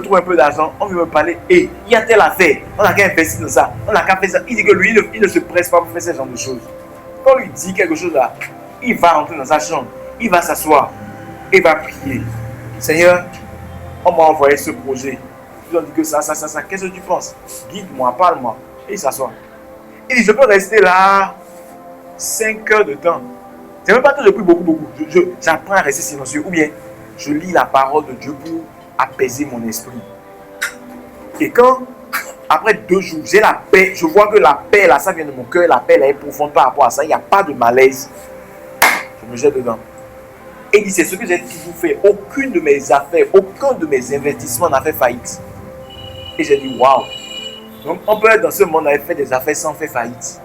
trouve un peu d'argent, on veut me parler. Et il y a telle affaire. On n'a qu'à investir dans ça. On n'a qu'à faire ça. Il dit que lui, il ne se presse pas pour faire ce genre de choses. Quand on lui dit quelque chose là, il va rentrer dans sa chambre. Il va s'asseoir. Il va prier. Seigneur, on m'a envoyé ce projet. Ils ont dit que ça. Qu'est-ce que tu penses? Guide-moi, parle-moi. Et il s'assoit. Il dit, je peux rester là 5 heures de temps. C'est même pas que je prie beaucoup. J'apprends à rester silencieux. Ou bien, je lis la parole de Dieu pour apaiser mon esprit. Et quand, après 2 jours, j'ai la paix, je vois que la paix là, ça vient de mon cœur, la paix là est profonde par rapport à ça, il n'y a pas de malaise. Je me jette dedans. Et il dit, c'est ce que j'ai toujours fait. Aucune de mes affaires, aucun de mes investissements n'a fait faillite. Et j'ai dit, waouh. Donc, on peut être dans ce monde, on avait fait des affaires sans faire faillite.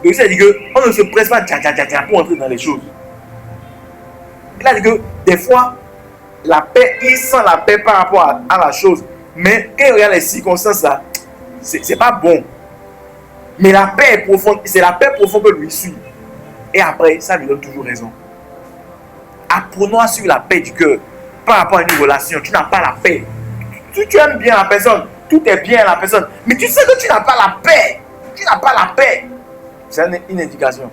Donc, ça dit qu'on ne se presse pas pour entrer dans les choses. Il a dit que des fois, la paix, il sent la paix par rapport à la chose. Mais quand il regarde les circonstances là, c'est pas bon. Mais la paix est profonde, c'est la paix profonde que lui suit. Et après, ça lui donne toujours raison. Apprenons à suivre la paix du cœur par rapport à une relation. Tu n'as pas la paix. Tu aimes bien la personne, tout est bien à la personne. Mais tu sais que tu n'as pas la paix. Tu n'as pas la paix. C'est une indication.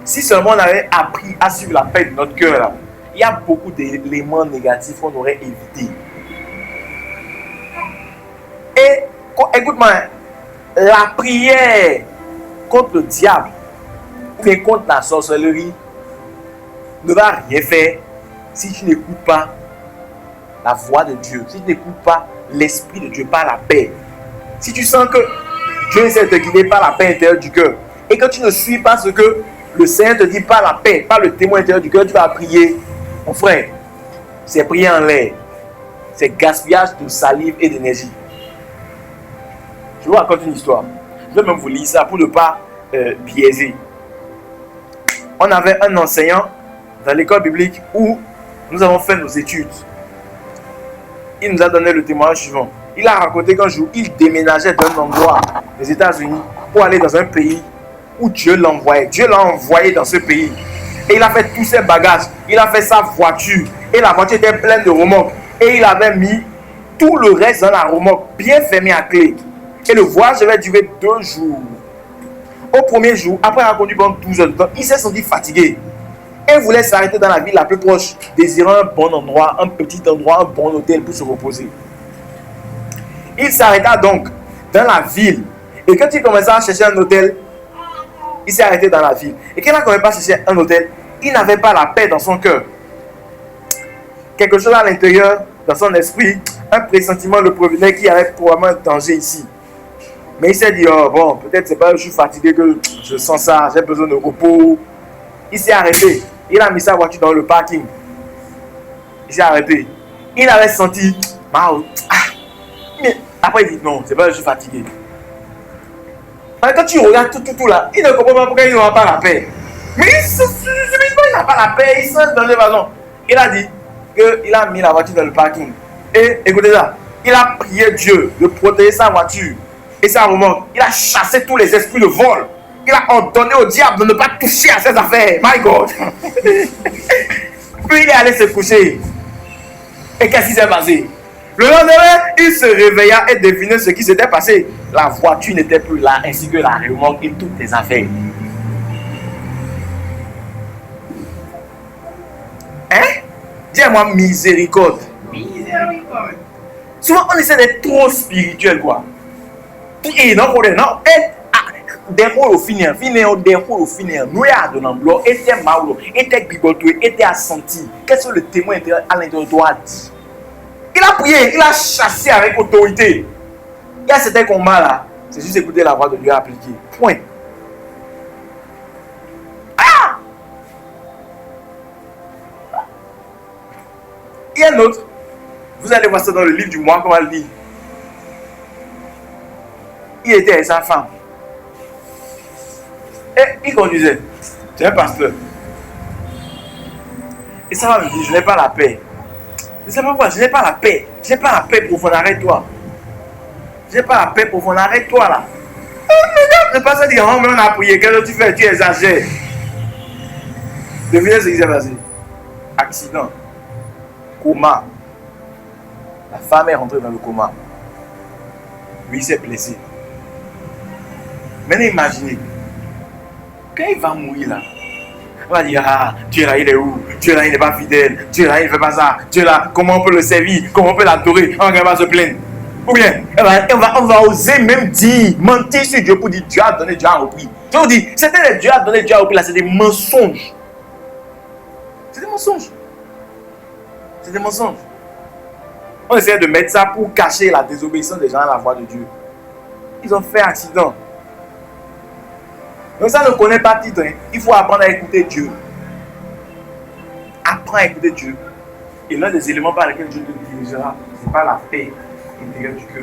Si seulement on avait appris à suivre la paix de notre cœur, là, il y a beaucoup d'éléments négatifs qu'on aurait évités. Et écoute-moi, la prière contre le diable ou bien contre la sorcellerie ne va rien faire si tu n'écoutes pas la voix de Dieu, si tu n'écoutes pas l'esprit de Dieu par la paix. Si tu sens que Dieu essaie de te guider par la paix intérieure du cœur et que tu ne suis pas ce que le Seigneur te dit par la paix, par le témoin intérieur du cœur, tu vas prier. Mon frère, c'est prier en l'air. C'est gaspillage de salive et d'énergie. Je vous raconte une histoire. Je vais même vous lire ça pour ne pas biaiser. On avait un enseignant dans l'école biblique où nous avons fait nos études. Il nous a donné le témoignage suivant. Il a raconté qu'un jour, il déménageait d'un endroit des États-Unis pour aller dans un pays où Dieu l'envoyait. Dieu l'a envoyé dans ce pays. Et il a fait tous ses bagages. Il a fait sa voiture. Et la voiture était pleine de remorques. Et il avait mis tout le reste dans la remorque, bien fermé à clé. Et le voyage devait durer 2 jours. Au premier jour, après avoir conduit pendant 12 heures de temps, il s'est senti fatigué. Et voulait s'arrêter dans la ville la plus proche, désirant un bon endroit, un petit endroit, un bon hôtel pour se reposer. Il s'arrêta donc dans la ville. Et quand il commença à chercher un hôtel, Il s'est arrêté dans la ville. Et quand il n'a pas cherché un hôtel, il n'avait pas la paix dans son cœur. Quelque chose à l'intérieur, dans son esprit, un pressentiment le prévenait qu'il y avait probablement un danger ici. Mais il s'est dit, oh bon, peut-être c'est pas que je suis fatigué que je sens ça, j'ai besoin de repos. Il s'est arrêté. Il a mis sa voiture dans le parking. Il s'est arrêté. Il avait senti, mais après il dit, non, c'est pas que je suis fatigué. Quand tu regardes tout là, il ne comprend pas pourquoi il n'aura pas la paix. Mais il n'a pas la paix, il se dans l'évasion. Il a dit qu'il a mis la voiture dans le parking. Et écoutez ça, il a prié Dieu de protéger sa voiture et sa remorque. Il a chassé tous les esprits de vol. Il a ordonné au diable de ne pas toucher à ses affaires. My God. Puis il est allé se coucher. Et qu'est-ce qui s'est passé? Le lendemain, il se réveilla et devinait ce qui s'était passé. La voiture n'était plus là, ainsi que la remorque et toutes les affaires. Hein? Dis-moi miséricorde. Miséricorde. Souvent, on essaie d'être trop spirituel, quoi. Et non, des rôles au final, nous à de l'emploi, et t'es mal, et t'es bigoté, et t'es assenti. Qu'est-ce que le témoin à l'intérieur de toi dit? Il a prié, il a chassé avec autorité. Il y a certains combats là, c'est juste écouter la voix de Dieu appliquée. Point. Ah! Il y a un autre. Vous allez voir ça dans le livre du mois, comment elle dit. Il était avec sa femme. Et il conduisait. C'est un pasteur. Et sa femme me dit, je n'ai pas la paix. Je ne sais pas pourquoi, je n'ai pas la paix. Je n'ai pas la paix profonde, arrête-toi. Je n'ai pas la paix profonde, arrête-toi là. Le pasteur dit, oh mais on a prié, qu'est-ce que tu fais? Tu exagères. Devinez ce qui s'est passé. Accident. Coma. La femme est rentrée dans le coma. Lui, il s'est blessé. Maintenant, imaginez. Quand il va mourir là, on va dire, ah, Dieu là, il est où? Dieu là, il n'est pas fidèle. Dieu là, il ne fait pas ça. Dieu là, comment on peut le servir? Comment on peut l'adorer? On ne va pas se plaindre. Ou bien, on va oser même dire, mentir sur Dieu pour dire, Dieu a donné, Dieu a repris. Je vous dis, c'était les Dieu a donné, Dieu a repris là, c'est des mensonges. C'est des mensonges. C'est des mensonges. On essaie de mettre ça pour cacher la désobéissance des gens à la voix de Dieu. Ils ont fait accident. Donc ça ne connaît pas titre. Hein. Il faut apprendre à écouter Dieu. Apprends à écouter Dieu. Et l'un des éléments par lesquels Dieu te dirigera, c'est pas la paix intérieure du cœur.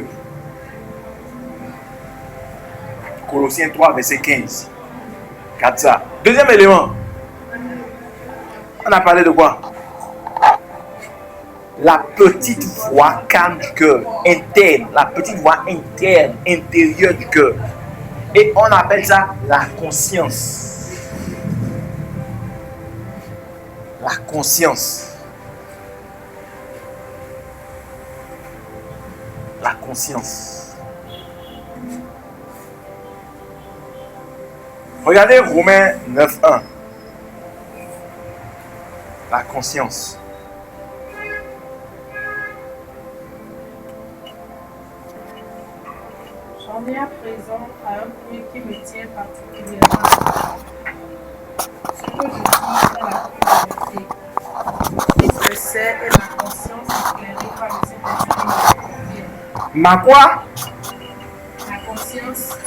Colossiens 3, verset 15. Regarde ça. Deuxième élément. On a parlé de quoi? La petite voix calme du cœur, interne. La petite voix interne, intérieure du cœur. Et on appelle ça la conscience. La conscience. La conscience. Regardez Romains 9.1. La conscience. J'en ai à présent à un point qui me tient particulièrement. Ce que je dis est la plus vérité. Et je sais et ma conscience éclairée par le Saint-Esprit me confirme. Ma quoi? Ma conscience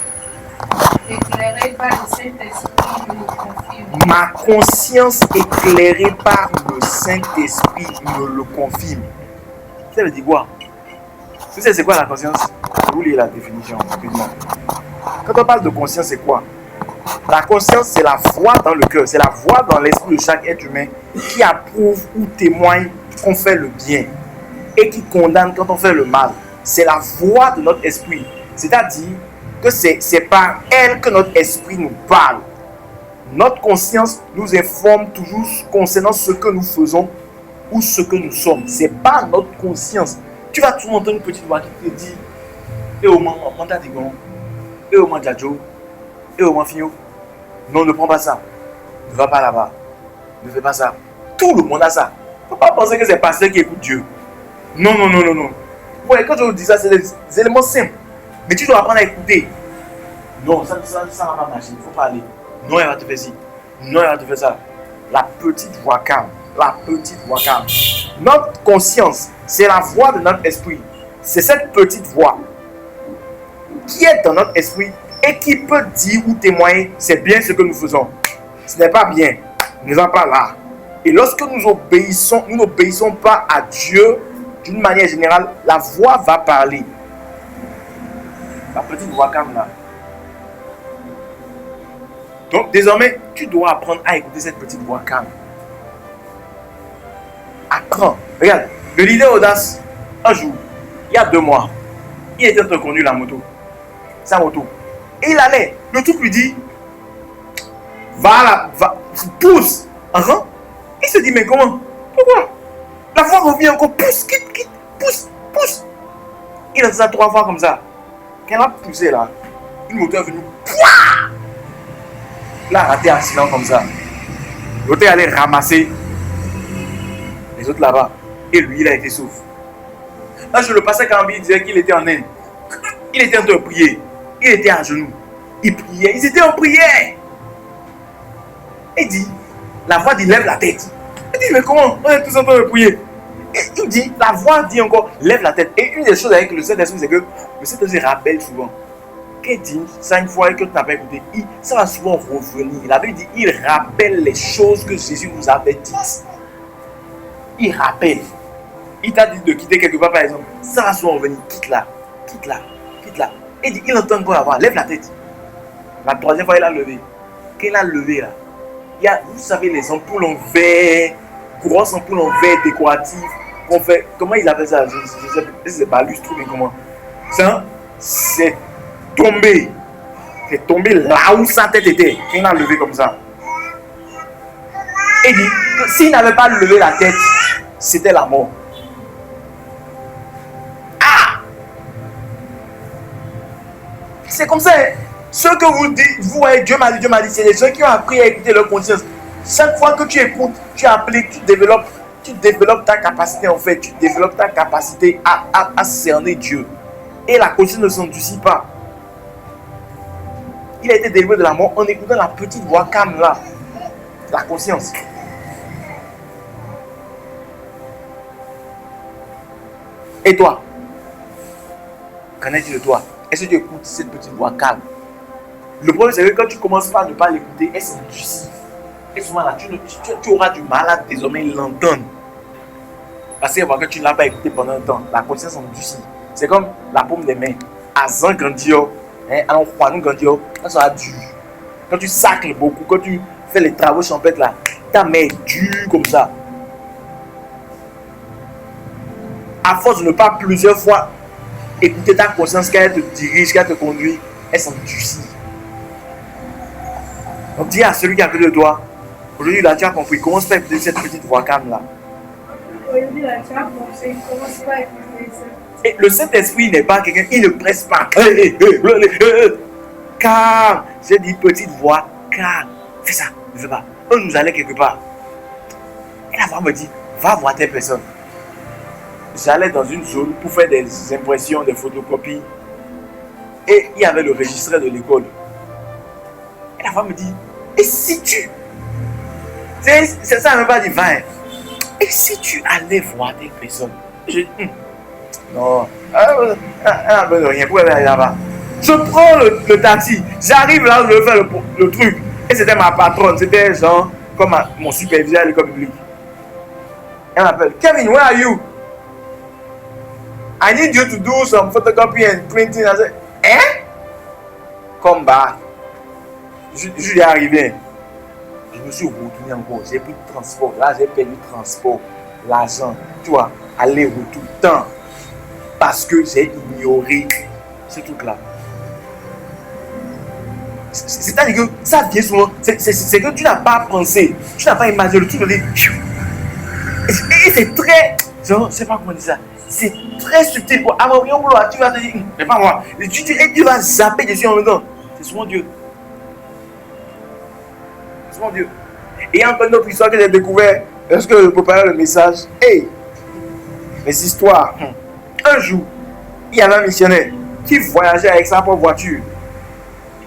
éclairée par le Saint-Esprit me le confirme. Ma conscience éclairée par le Saint-Esprit me le confirme. Ça veut dire quoi? Vous savez c'est quoi la conscience? Je vais vous lire la définition rapidement. Quand on parle de conscience, c'est quoi? La conscience, c'est la voix dans le cœur, c'est la voix dans l'esprit de chaque être humain qui approuve ou témoigne qu'on fait le bien et qui condamne quand on fait le mal. C'est la voix de notre esprit. C'est-à-dire que c'est par elle que notre esprit nous parle. Notre conscience nous informe toujours concernant ce que nous faisons ou ce que nous sommes. C'est pas notre conscience. Tu vas toujours entendre une petite voix qui te dit et au moins, et au moins, Djadjo, et au moins, Fio. Non, ne prends pas ça. Ne va pas là-bas. Ne fais pas ça. Tout le monde a ça. Il ne faut pas penser que c'est pasteur qui écoute Dieu. Non. Ouais, quand je vous dis ça, c'est des éléments simples. Mais tu dois apprendre à écouter. Non, ça ne va pas marcher. Il ne faut pas aller. Non, elle va te faire ci. Non, elle va te faire ça. La petite voix calme. La petite voix calme. Notre conscience, c'est la voix de notre esprit. C'est cette petite voix qui est dans notre esprit et qui peut dire ou témoigner, c'est bien ce que nous faisons. Ce n'est pas bien. Nous n'en sommes pas là. Et lorsque nous n'obéissons pas à Dieu, d'une manière générale, la voix va parler. La petite voix calme là. Donc désormais, tu dois apprendre à écouter cette petite voix calme. Apprends. Regarde, le leader audace, un jour, il y a 2 mois, il était en train de conduire la moto. Sa moto. Et il allait. Le truc lui dit, va, pousse. Il se dit, mais comment? Pourquoi? La voix revient encore, pousse, quitte, pousse. Il a fait ça 3 fois comme ça. Quand elle a poussé là, une moto est venue. Il a raté un accident comme ça. L'autre est allé ramasser les autres là-bas. Et lui, il a été sauf. Là, je le passais quand il disait qu'il était en Inde. Il était en train de prier. Il était à genoux. Il priait. Ils étaient en prière. Il dit, la voix dit, lève la tête. Il dit, mais comment? On est tous en train de prier. Et il dit, la voix dit encore, lève la tête. Et une des choses avec le Saint-Esprit, c'est que le Saint-Esprit rappelle souvent. Qu'il dit ça une fois et que tu n'as pas écouté, ça va souvent revenir. La Bible dit, il rappelle les choses que Jésus nous avait dites. Il rappelle. Il t'a dit de quitter quelque part, par exemple. Ça va souvent revenir. Quitte là. Et dit, il entend encore la voix, lève la tête. La 3e fois, il a levé. Quand il a levé là, il y a, vous savez, les ampoules en verre, grosses ampoules en verre décoratives, qu'on fait, comment il appelle ça? Je sais pas, c'est balustre, mais comment? Ça, c'est tombé. C'est tombé là où sa tête était. Quand il a levé comme ça. Il dit que s'il n'avait pas levé la tête, c'était la mort. C'est comme ça. Ce que vous dites, vous voyez, Dieu m'a dit, c'est les gens qui ont appris à écouter leur conscience. Chaque fois que tu écoutes, tu appliques, tu développes ta capacité en fait, tu développes ta capacité à cerner Dieu. Et la conscience ne s'endurcit pas. Il a été délivré de la mort en écoutant la petite voix calme là. La conscience. Et toi? Qu'en est-il de toi? Est-ce que tu écoutes cette petite voix calme? Le problème, c'est que quand tu commences par ne pas l'écouter, elle s'endurcit. Et souvent là, tu auras du mal à désormais l'entendre. Parce que tu ne l'as pas écouté pendant un temps. La conscience s'endurcit. C'est comme la paume des mains. À Zan Grandio, à Juan Grandio, ça sera dur. Quand tu sacles beaucoup, quand tu fais les travaux champêtres là, ta main est dure comme ça. À force de ne pas plusieurs fois écouter ta conscience, qu'elle te dirige, qu'elle te conduit, elle s'endurcit. Donc dis à celui qui est à côté de toi, aujourd'hui là tu as compris, commence par écouter cette petite voix calme là. Aujourd'hui là tu as compris, commence pas à écouter ça. Et le Saint-Esprit n'est pas quelqu'un, il ne presse pas. Calme, j'ai dit petite voix, calme, fais ça, ne fais pas. On nous allait quelque part. Et la voix me dit, va voir telle personne. J'allais dans une zone pour faire des impressions, des photocopies. Et il y avait le registraire de l'école. Et la voix me dit, et si tu... C'est ça, elle ne m'a pas dit, va. Et si tu allais voir des personnes? Je dis, non, elle n'a besoin de rien, pourquoi elle aller là-bas? Je prends le taxi, j'arrive là où je vais faire le truc. Et c'était ma patronne, c'était genre comme mon superviseur à l'école publique. Elle m'appelle, Kevin, where are you? I need you to do some photocopy and printing. I said, Come back. Je suis arrivé. Je me suis retourné encore. J'ai pris le transport. Là, j'ai payé le transport, l'argent, tu vois, aller-retour, temps. Parce que j'ai ignoré ce truc-là. C'est-à-dire que ça vient souvent. C'est que tu n'as pas pensé. Tu n'as pas imaginé le truc. Et c'est très. Je ne sais pas comment dire ça. C'est très subtil. À mon boulot, tu vas te dire, mais pas moi. Et tu vas zapper dessus en même temps. C'est souvent Dieu. C'est souvent Dieu. Et il y a encore une autre histoire que j'ai découvert lorsque je préparais le message. Hey, les histoires. Un jour, il y avait un missionnaire qui voyageait avec sa propre voiture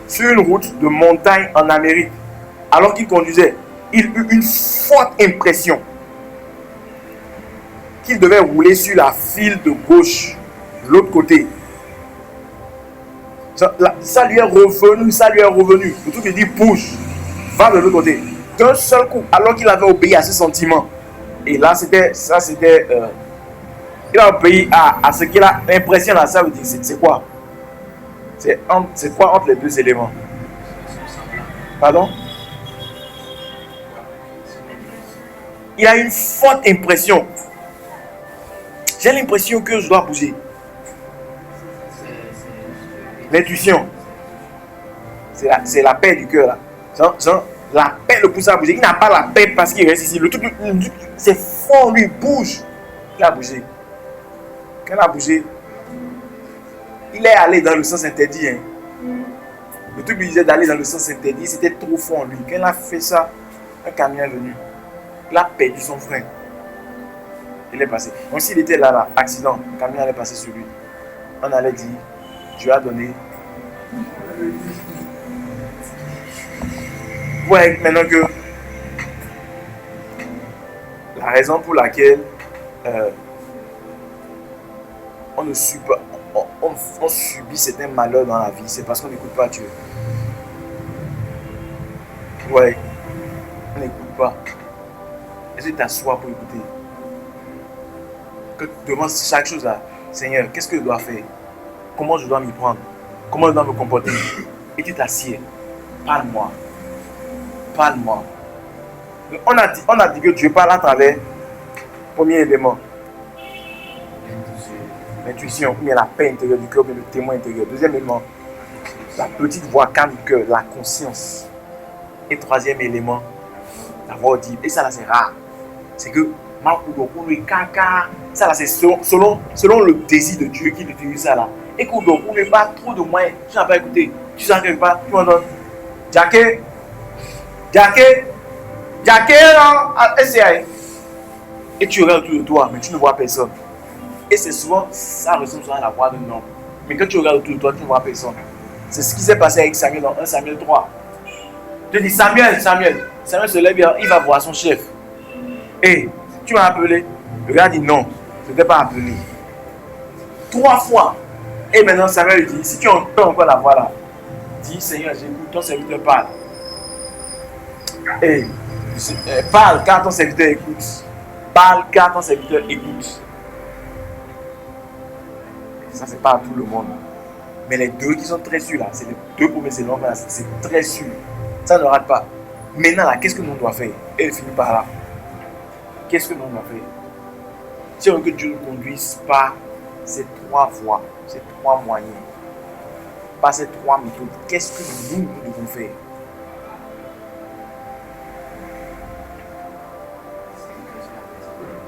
sur une route de montagne en Amérique. alors qu'il conduisait, il eut une forte impression qu'il devait rouler sur la file de gauche, de l'autre côté. Ça lui est revenu. Le truc lui dit bouge, va de l'autre côté. D'un seul coup, alors qu'il avait obéi à ses sentiments. Et là, il a obéi à ce qu'il a l'impression là. Ça veut dire, c'est quoi? C'est quoi entre les deux éléments? Pardon? Il a une forte impression. J'ai l'impression que je dois bouger. L'intuition. C'est la paix du cœur là. La paix le pousse à bouger. Il n'a pas la paix parce qu'il reste ici. Le truc, c'est fort, lui, bouge. Il a bougé. Quand il a bougé, il est allé dans le sens interdit. Hein. Le truc lui disait d'aller dans le sens interdit, c'était trop fort en lui. Quand il a fait ça, un camion est venu. Il a perdu son frein. Il est passé. Donc s'il était là, accident, le camion allait passer sur lui. On allait dire, Dieu a donné. Vous voyez maintenant que la raison pour laquelle on subit certains malheurs dans la vie, c'est parce qu'on n'écoute pas Dieu. Ouais, on n'écoute pas. Est-ce que tu t'assois pour écouter? Que tu demandes chaque chose là, Seigneur, qu'est-ce que je dois faire? Comment je dois m'y prendre? Comment je dois me comporter? Et tu t'assieds. Parle-moi. Parle-moi. On a dit que Dieu parle à travers premier élément. L'intuition, ou bien la paix intérieure du cœur, ou bien le témoin intérieur. Deuxième élément, la petite voix calme du cœur, la conscience. Et troisième élément, la voix audible. Et ça là c'est rare. C'est que ça là c'est selon le désir de Dieu qui utilise ça là. Et qu'on ne pas trop de moyens. Tu n'as pas écouté. Tu sens quelque part. Tu m'entends. Jacquet, non, SCI. Et tu regardes autour de toi, mais tu ne vois personne. Et c'est souvent, ça ressemble souvent à la voix d'un homme. Mais quand tu regardes autour de toi, tu ne vois personne. C'est ce qui s'est passé avec Samuel dans 1 Samuel 3. Tu dis Samuel se lève, il va voir son chef. Et tu m'as appelé. Le gars dit non, je ne t'ai pas appelé. 3 fois. Et maintenant Samuel lui dit, si tu entends encore la voix là, dis Seigneur, j'écoute, ton serviteur parle. Et parle car ton serviteur écoute. Parle car ton serviteur écoute. Ça c'est pas à tout le monde. Mais les deux qui sont très sûrs là, c'est les deux premiers éléments là, c'est très sûr. Ça ne rate pas. Maintenant là, qu'est-ce que nous doit faire? Et elle finit par là. Qu'est-ce que nous doit faire? Si on veut que Dieu nous conduise par ces 3 voies, ces 3 moyens, par ces 3 méthodes, qu'est-ce que nous devons faire?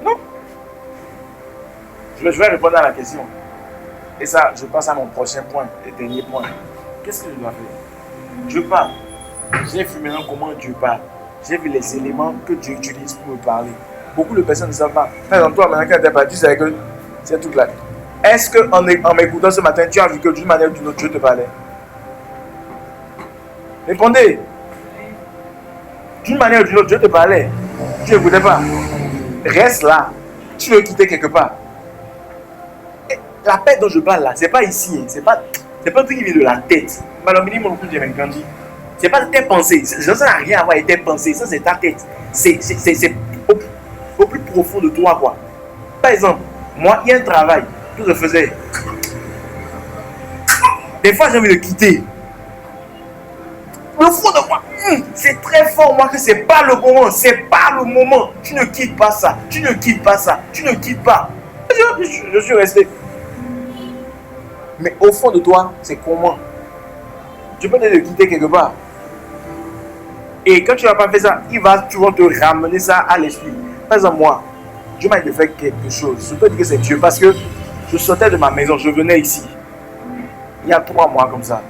Non. Je vais répondre à la question. Et ça, je passe à mon prochain point, le dernier point. Qu'est-ce que je dois faire? Dieu parle. J'ai vu maintenant comment Dieu parle. J'ai vu les éléments que Dieu utilise pour me parler. Beaucoup de personnes ne savent pas. Par exemple, toi, maintenant, quand tu es parti, tu sais que c'est tout là. Est-ce qu'en m'écoutant ce matin, tu as vu que d'une manière ou d'une autre, Dieu te parlait? Répondez. D'une manière ou d'une autre, Dieu te parlait. Tu n'écoutais pas. Reste là. Tu veux quitter quelque part. Et la paix dont je parle là, c'est pas ici. C'est pas un truc qui vient de la tête. C'est pas tes pensées. Ça n'a rien à voir avec tes pensées. Ça, c'est ta tête. C'est au plus profond de toi, quoi. Par exemple, moi, il y a un travail que je faisais. Des fois, j'ai envie de quitter. Le fond de moi, c'est très fort, moi, que c'est pas le moment. C'est pas le moment. Tu ne quittes pas ça. Tu ne quittes pas ça. Tu ne quittes pas. Je suis resté. Mais au fond de toi, c'est comment? Tu peux te quitter quelque part. Et quand tu n'as pas fait ça, tu vas te ramener ça à l'esprit. Par exemple, moi, Dieu m'a dit de faire quelque chose. Je peux dire que c'est Dieu parce que je sortais de ma maison, je venais ici. Il y a 3 mois comme ça.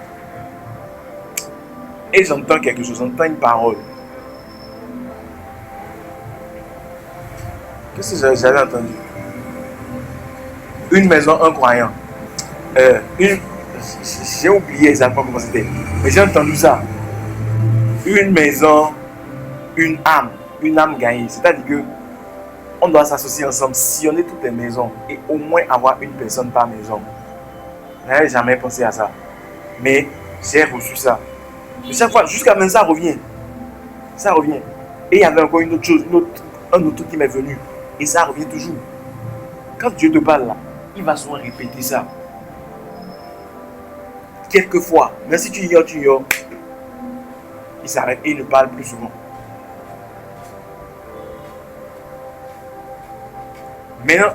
Et j'entends quelque chose, j'entends une parole. Qu'est-ce que j'avais entendu? Une maison, un croyant. J'ai oublié exactement comment c'était. Mais j'ai entendu ça. Une maison, une âme gagnée. C'est-à-dire que on doit s'associer ensemble, sillonner toutes les maisons et au moins avoir une personne par maison. Je n'avais jamais pensé à ça. Mais j'ai reçu ça. Et chaque fois, jusqu'à maintenant, ça revient. Ça revient. Et il y avait encore une autre chose, un autre truc qui m'est venu. Et ça revient toujours. Quand Dieu te parle là, il va souvent répéter ça. Quelquefois, même si tu ignores, il s'arrête et il ne parle plus souvent. Maintenant,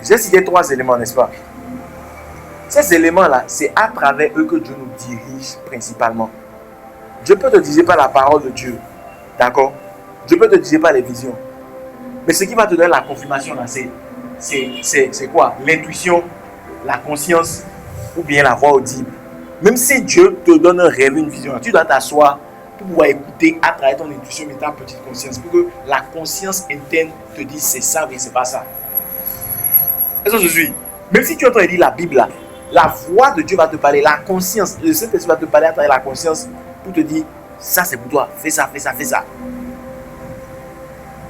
j'ai cité 3 éléments, n'est-ce pas? Ces éléments-là, c'est à travers eux que Dieu nous dirige principalement. Dieu peut te diriger par la parole de Dieu. D'accord? Dieu peut te diriger par les visions. Mais ce qui va te donner la confirmation, là, c'est quoi? L'intuition, la conscience ou bien la voix audible. Même si Dieu te donne un rêve, une vision, tu dois t'asseoir pour pouvoir écouter à travers ton intuition et ta petite conscience. Pour que la conscience interne te dise c'est ça ou c'est pas ça. Est-ce que je suis? Même si tu es en train de lire la Bible là, la voix de Dieu va te parler, la conscience, le Saint-Esprit va te parler à travers la conscience pour te dire ça c'est pour toi, fais ça, fais ça, fais ça.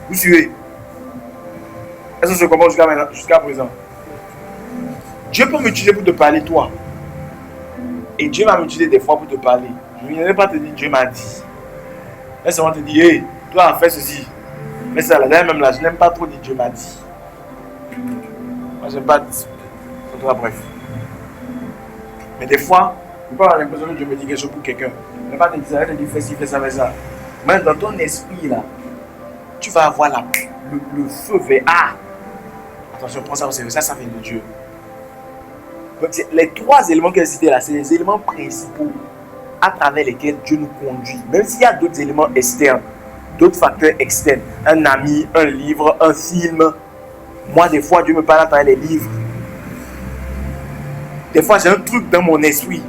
Vous suivez? Est-ce que je comprends jusqu'à présent? Dieu peut m'utiliser pour te parler toi. Et Dieu va m'utiliser des fois pour te parler. Je ne vais pas te dire Dieu m'a dit. Laisse-moi te dire, hey, toi fais ceci. Mais ça, là, même là, je n'aime pas trop dire Dieu m'a dit. Moi, j'aime pas dire. Bref. Mais des fois, tu peux avoir l'impression que Dieu me dit quelque chose pour quelqu'un. Je ne vais pas te dire, elle te dit fais ci, fais ça, fais ça. Mais dans ton esprit, là, tu vas avoir le feu vers ah. Attention, prends ça au sérieux, ça vient de Dieu. Donc, les 3 éléments que j'ai cités là, c'est les éléments principaux à travers lesquels Dieu nous conduit. Même s'il y a d'autres éléments externes, d'autres facteurs externes, un ami, un livre, un film. Moi, des fois, Dieu me parle à travers les livres. Des fois, j'ai un truc dans mon esprit.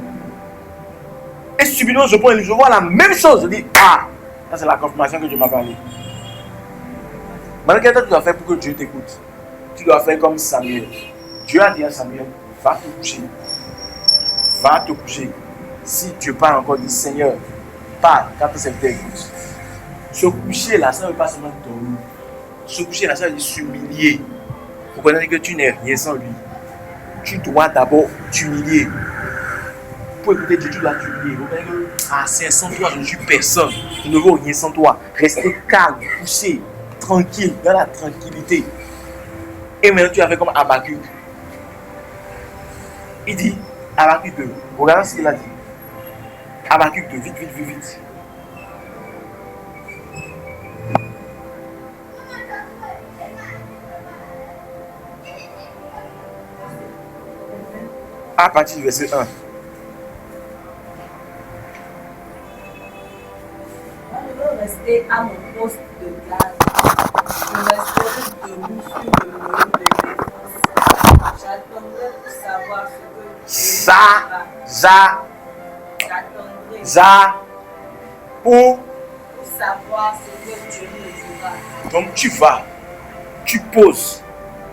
Et subitement, je prends un livre, je vois la même chose. Je dis, ah, ça c'est la confirmation que Dieu m'a parlé. Maintenant, qu'est-ce que tu dois faire pour que Dieu t'écoute? Tu dois faire comme Samuel. Dieu a dit à Samuel, va te coucher. Va te coucher. Si Dieu parle encore, dit Seigneur, parle quand ton serviteur écoute. Se coucher là, ça ne veut pas seulement dormir. Se coucher là, ça veut dire s'humilier. Pour connaître que tu n'es rien sans lui. Tu dois d'abord t'humilier. Pour écouter Dieu, tu dois t'humilier. Vous connaissez que, ah, c'est sans toi, je ne suis personne. Je ne veux rien sans toi. Restez calme, couché, tranquille, dans la tranquillité. Et maintenant, tu as fait comme Habakkuk. Il dit, Habakkuk 2, regardez ce qu'il a dit. Habakkuk 2, vite, vite, vite, vite. À partir du verset 1. Moi, je veux rester à mon poste de garde. Je resterai debout sur le mur de défense. J'attendrai pour savoir ce que Dieu J'attendrai pour savoir ce que Dieu me dira. Donc tu vas, tu poses,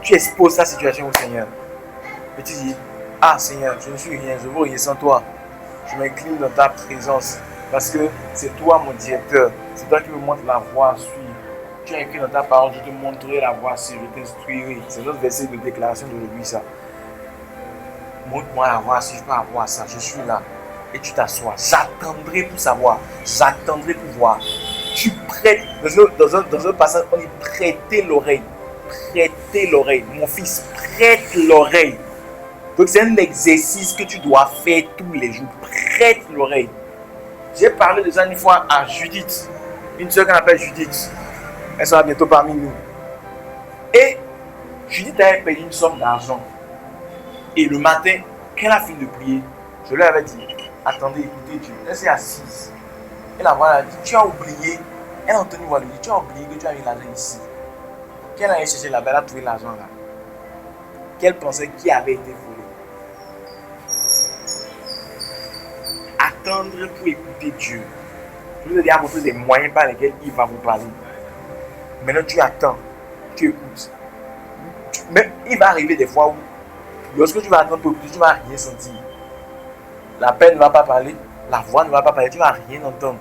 tu exposes ta situation au Seigneur. Et tu dis, ah Seigneur, je ne suis rien, je ne veux rien sans toi. Je m'incline dans ta présence parce que c'est toi mon directeur. C'est toi qui me montres la voie à suivre. Tu as écrit dans ta parole, je te montrerai la voie à suivre, je t'instruirai. C'est notre verset de déclaration d'aujourd'hui ça. Montre-moi la voie à suivre par rapport à ça. Je suis là. Et tu t'assois. J'attendrai pour savoir. J'attendrai pour voir. Tu prêtes. Dans un passage, on dit prêtez l'oreille. Prêtez l'oreille. Mon fils, prête l'oreille. Donc c'est un exercice que tu dois faire tous les jours. Prête l'oreille. J'ai parlé de ça une fois à Judith. Une soeur qu'on appelle Judith. Elle sera bientôt parmi nous. Et Judith avait payé une somme d'argent. Et le matin, quand elle a fini de prier, je lui avais dit, attendez, écoutez Dieu. Elle s'est assise. Et la voix a dit, tu as oublié. Elle a entendu voir lui dire, tu as oublié que tu as eu l'argent ici. Quand elle a cherché là-bas, elle a trouvé l'argent là. Qu'elle pensait qu'il avait été volé. Attendre pour écouter Dieu. Je vous ai dit à propos des moyens par lesquels il va vous parler. Maintenant tu attends, tu écoutes. Mais il va arriver des fois où, lorsque tu vas attendre pour écouter, tu ne vas rien sentir. La peine ne va pas parler, la voix ne va pas parler, tu ne vas rien entendre.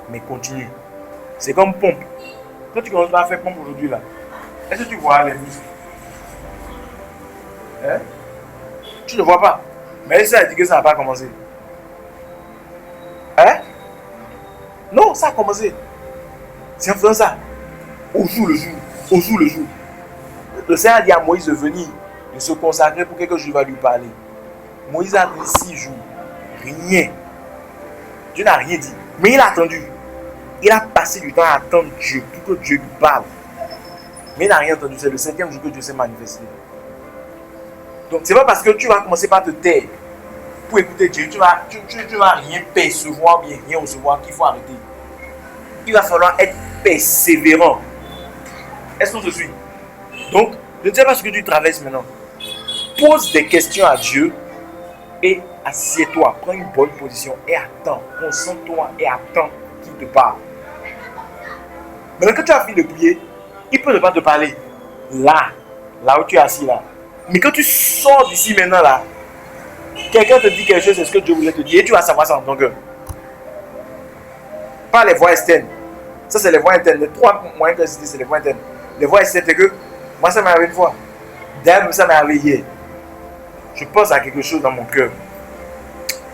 Mais continue. C'est comme pompe. Quand tu commences à faire pompe aujourd'hui, là, est-ce que tu vois les muscles? Hein? Tu ne vois pas. Mais ça a dit que ça n'a pas commencé. Hein? Non, ça a commencé. C'est en faisant ça. Au jour le jour. Au jour le jour. Le Seigneur a dit à Moïse de venir, de se consacrer pour quelque chose, il va lui parler. Moïse a attendu 6 jours. Rien. Dieu n'a rien dit. Mais il a attendu. Il a passé du temps à attendre Dieu pour que Dieu lui parle. Mais il n'a rien entendu. C'est le 5e jour que Dieu s'est manifesté. Donc, c'est pas parce que tu vas commencer par te taire pour écouter Dieu, tu vas rien percevoir, bien rien recevoir, qu'il faut arrêter. Il va falloir être persévérant. Est-ce qu'on se suit? Donc, je ne sais pas ce que tu traverses maintenant. Pose des questions à Dieu et assieds-toi, prends une bonne position et attends. Concentre-toi et attends qu'il te parle. Maintenant que tu as fini de prier, il peut ne pas te parler. Là où tu es assis là. Mais quand tu sors d'ici maintenant là, quelqu'un te dit quelque chose, c'est ce que Dieu voulait te dire et tu vas savoir ça en ton cœur. Pas les voix externes. Ça, c'est les voix internes. Les 3 moyens que je dis, c'est les voix internes. Les voix externes, c'est que moi, ça m'est arrivé une fois. D'ailleurs, ça m'est arrivé hier. Je pense à quelque chose dans mon cœur.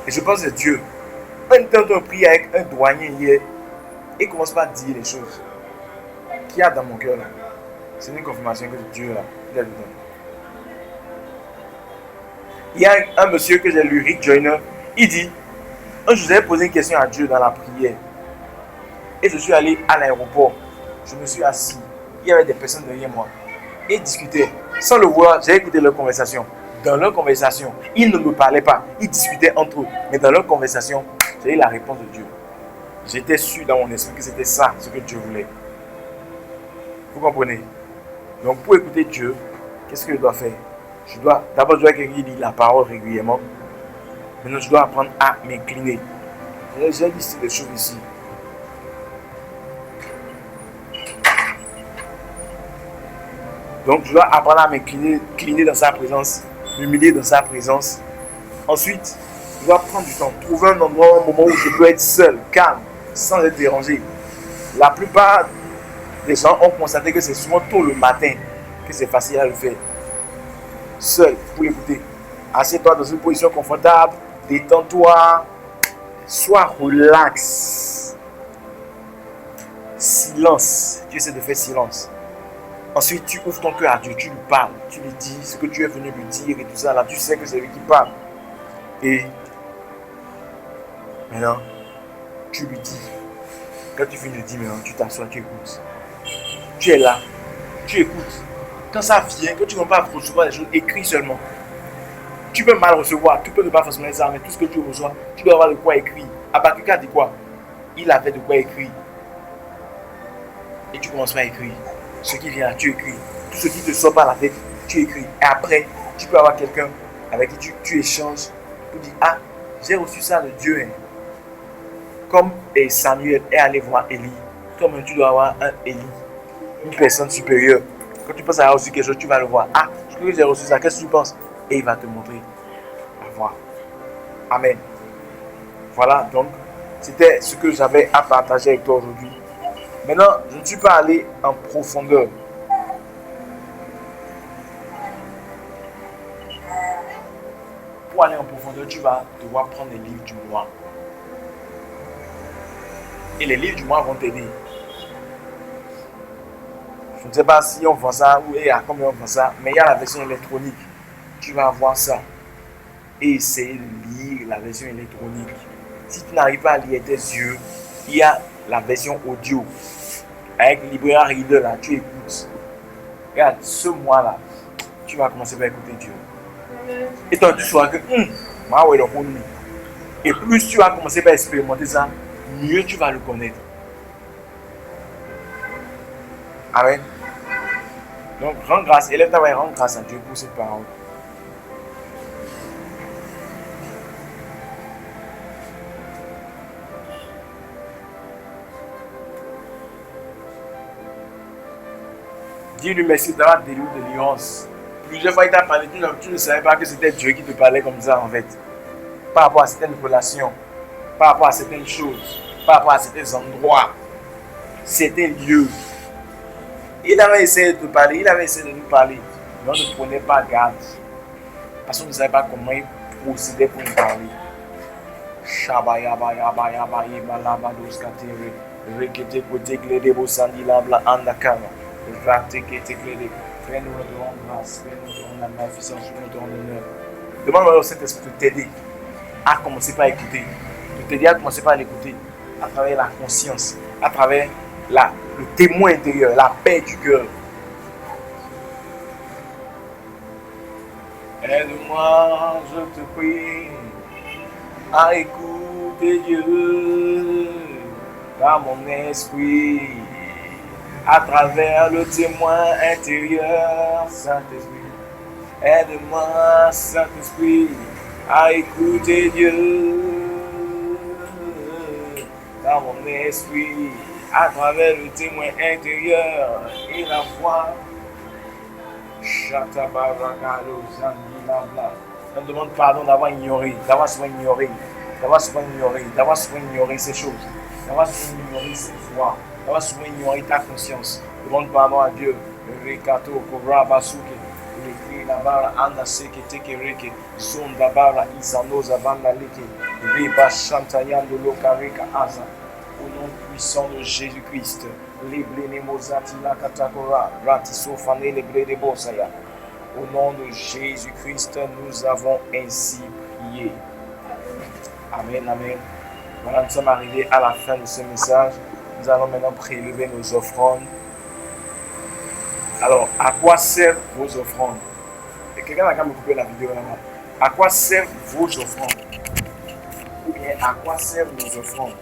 Et je pense à Dieu. Un temps, on prie avec un douanier hier. Et il commence pas à dire les choses qu'il y a dans mon cœur là. C'est une confirmation que Dieu là, il a dedans. Il y a un monsieur que j'ai lu, Rick Joyner. Il dit, je vous avais posé une question à Dieu dans la prière. Et je suis allé à l'aéroport. Je me suis assis. Il y avait des personnes derrière moi. Et ils discutaient. Sans le voir, j'ai écouté leur conversation. Dans leur conversation, ils ne me parlaient pas. Ils discutaient entre eux. Mais dans leur conversation, j'ai eu la réponse de Dieu. J'étais sûr dans mon esprit que c'était ça, ce que Dieu voulait. Vous comprenez? Donc pour écouter Dieu, qu'est-ce que je dois faire? D'abord, je dois lire la parole régulièrement. Maintenant, je dois apprendre à m'incliner. J'ai listé des choses ici. Donc, je dois apprendre à m'incliner dans sa présence, m'humilier dans sa présence. Ensuite, je dois prendre du temps, trouver un endroit, un moment où je peux être seul, calme, sans être dérangé. La plupart des gens ont constaté que c'est souvent tôt le matin que c'est facile à le faire. Seul, pour l'écouter. Assieds-toi dans une position confortable, détends-toi, sois relax. Silence. Tu essaies de faire silence. Ensuite, tu ouvres ton cœur à Dieu, tu lui parles, tu lui dis ce que tu es venu lui dire et tout ça. Là, tu sais que c'est lui qui parle. Et maintenant, tu lui dis. Quand tu finis de dire maintenant, tu t'assois, tu écoutes. Tu es là, tu écoutes. Quand ça vient, quand tu ne peux pas recevoir les choses, écris seulement. Tu peux mal recevoir, tu peux ne pas forcément ça, mais tout ce que tu reçois, tu dois avoir de quoi écrire. Habakkuk a dit quoi? Il avait de quoi écrire. Et tu commences à écrire. Ce qui vient là, tu écris. Tout ce qui te sort par la tête, tu écris. Et après, tu peux avoir quelqu'un avec qui tu échanges pour dire, ah, j'ai reçu ça de Dieu. Hein. Comme Samuel est allé voir Élie. Toi-même, tu dois avoir un Élie, une personne supérieure. Quand tu penses avoir reçu quelque chose, tu vas le voir. Ah, je crois que j'ai reçu ça, qu'est-ce que tu penses? Et il va te montrer. À voir. Amen. Voilà, donc, c'était ce que j'avais à partager avec toi aujourd'hui. Maintenant, je ne suis pas allé en profondeur. Pour aller en profondeur, tu vas devoir prendre les livres du mois. Et les livres du mois vont t'aider. Je ne sais pas si on vend ça ou à combien on vend ça, mais il y a la version électronique. Tu vas avoir ça. Et essayer de lire la version électronique. Si tu n'arrives pas à lire tes yeux, il y a la version audio. Avec Libra Reader là, tu écoutes. Regarde, ce mois-là, tu vas commencer par écouter Dieu. Et toi, tu sauras que, et plus tu vas commencer par expérimenter ça, mieux tu vas le connaître. Amen. Donc, rends grâce, élève ta main et rends grâce à Dieu pour cette parole. Dis-lui merci d'avoir délivrance. Plusieurs fois, il t'a parlé, tu ne savais pas que c'était Dieu qui te parlait comme ça en fait. Par rapport à certaines relations, par rapport à certaines choses, par rapport à certains endroits. certains lieux. Il avait essayé de parler, il avait essayé de nous parler, mais on ne prenait pas garde. Parce qu'on ne savait pas comment il procédait pour nous parler. Rekete kote glede bosandi labla andakama. Vate kete glede. Fais-nous de grâce, fais-nous de la magnificence, fais-nous de l'honneur. Demande-moi au Saint-Esprit de t'aider à commencer par écouter. De t'aider à commencer par l'écouter à travers la conscience, à travers le témoin intérieur, la paix du cœur. Aide-moi, je te prie, à écouter Dieu par mon esprit, à travers le témoin intérieur, Saint-Esprit. Aide-moi, Saint-Esprit, à écouter Dieu par mon esprit, à travers le témoin intérieur et la voix. On demande pardon d'avoir ignoré, d'avoir souvent ignoré ces choses, d'avoir souvent ignoré ces voix, d'avoir souvent ignoré ta conscience. Demande pardon à Dieu. Rekato Kora Basuke, Labara Anda Seke Tekereke, Zonda Bara Isanoza Banda Leke, Reba Shantayando Lokareka Aza. Au nom puissant de Jésus-Christ, au nom de Jésus-Christ, nous avons ainsi prié. Amen, amen. Voilà, nous sommes arrivés à la fin de ce message. Nous allons maintenant prélever nos offrandes. Alors, à quoi servent vos offrandes? Et quelqu'un n'a qu'à me couper la vidéo là-bas. À quoi servent vos offrandes? Ou bien, à quoi servent nos offrandes?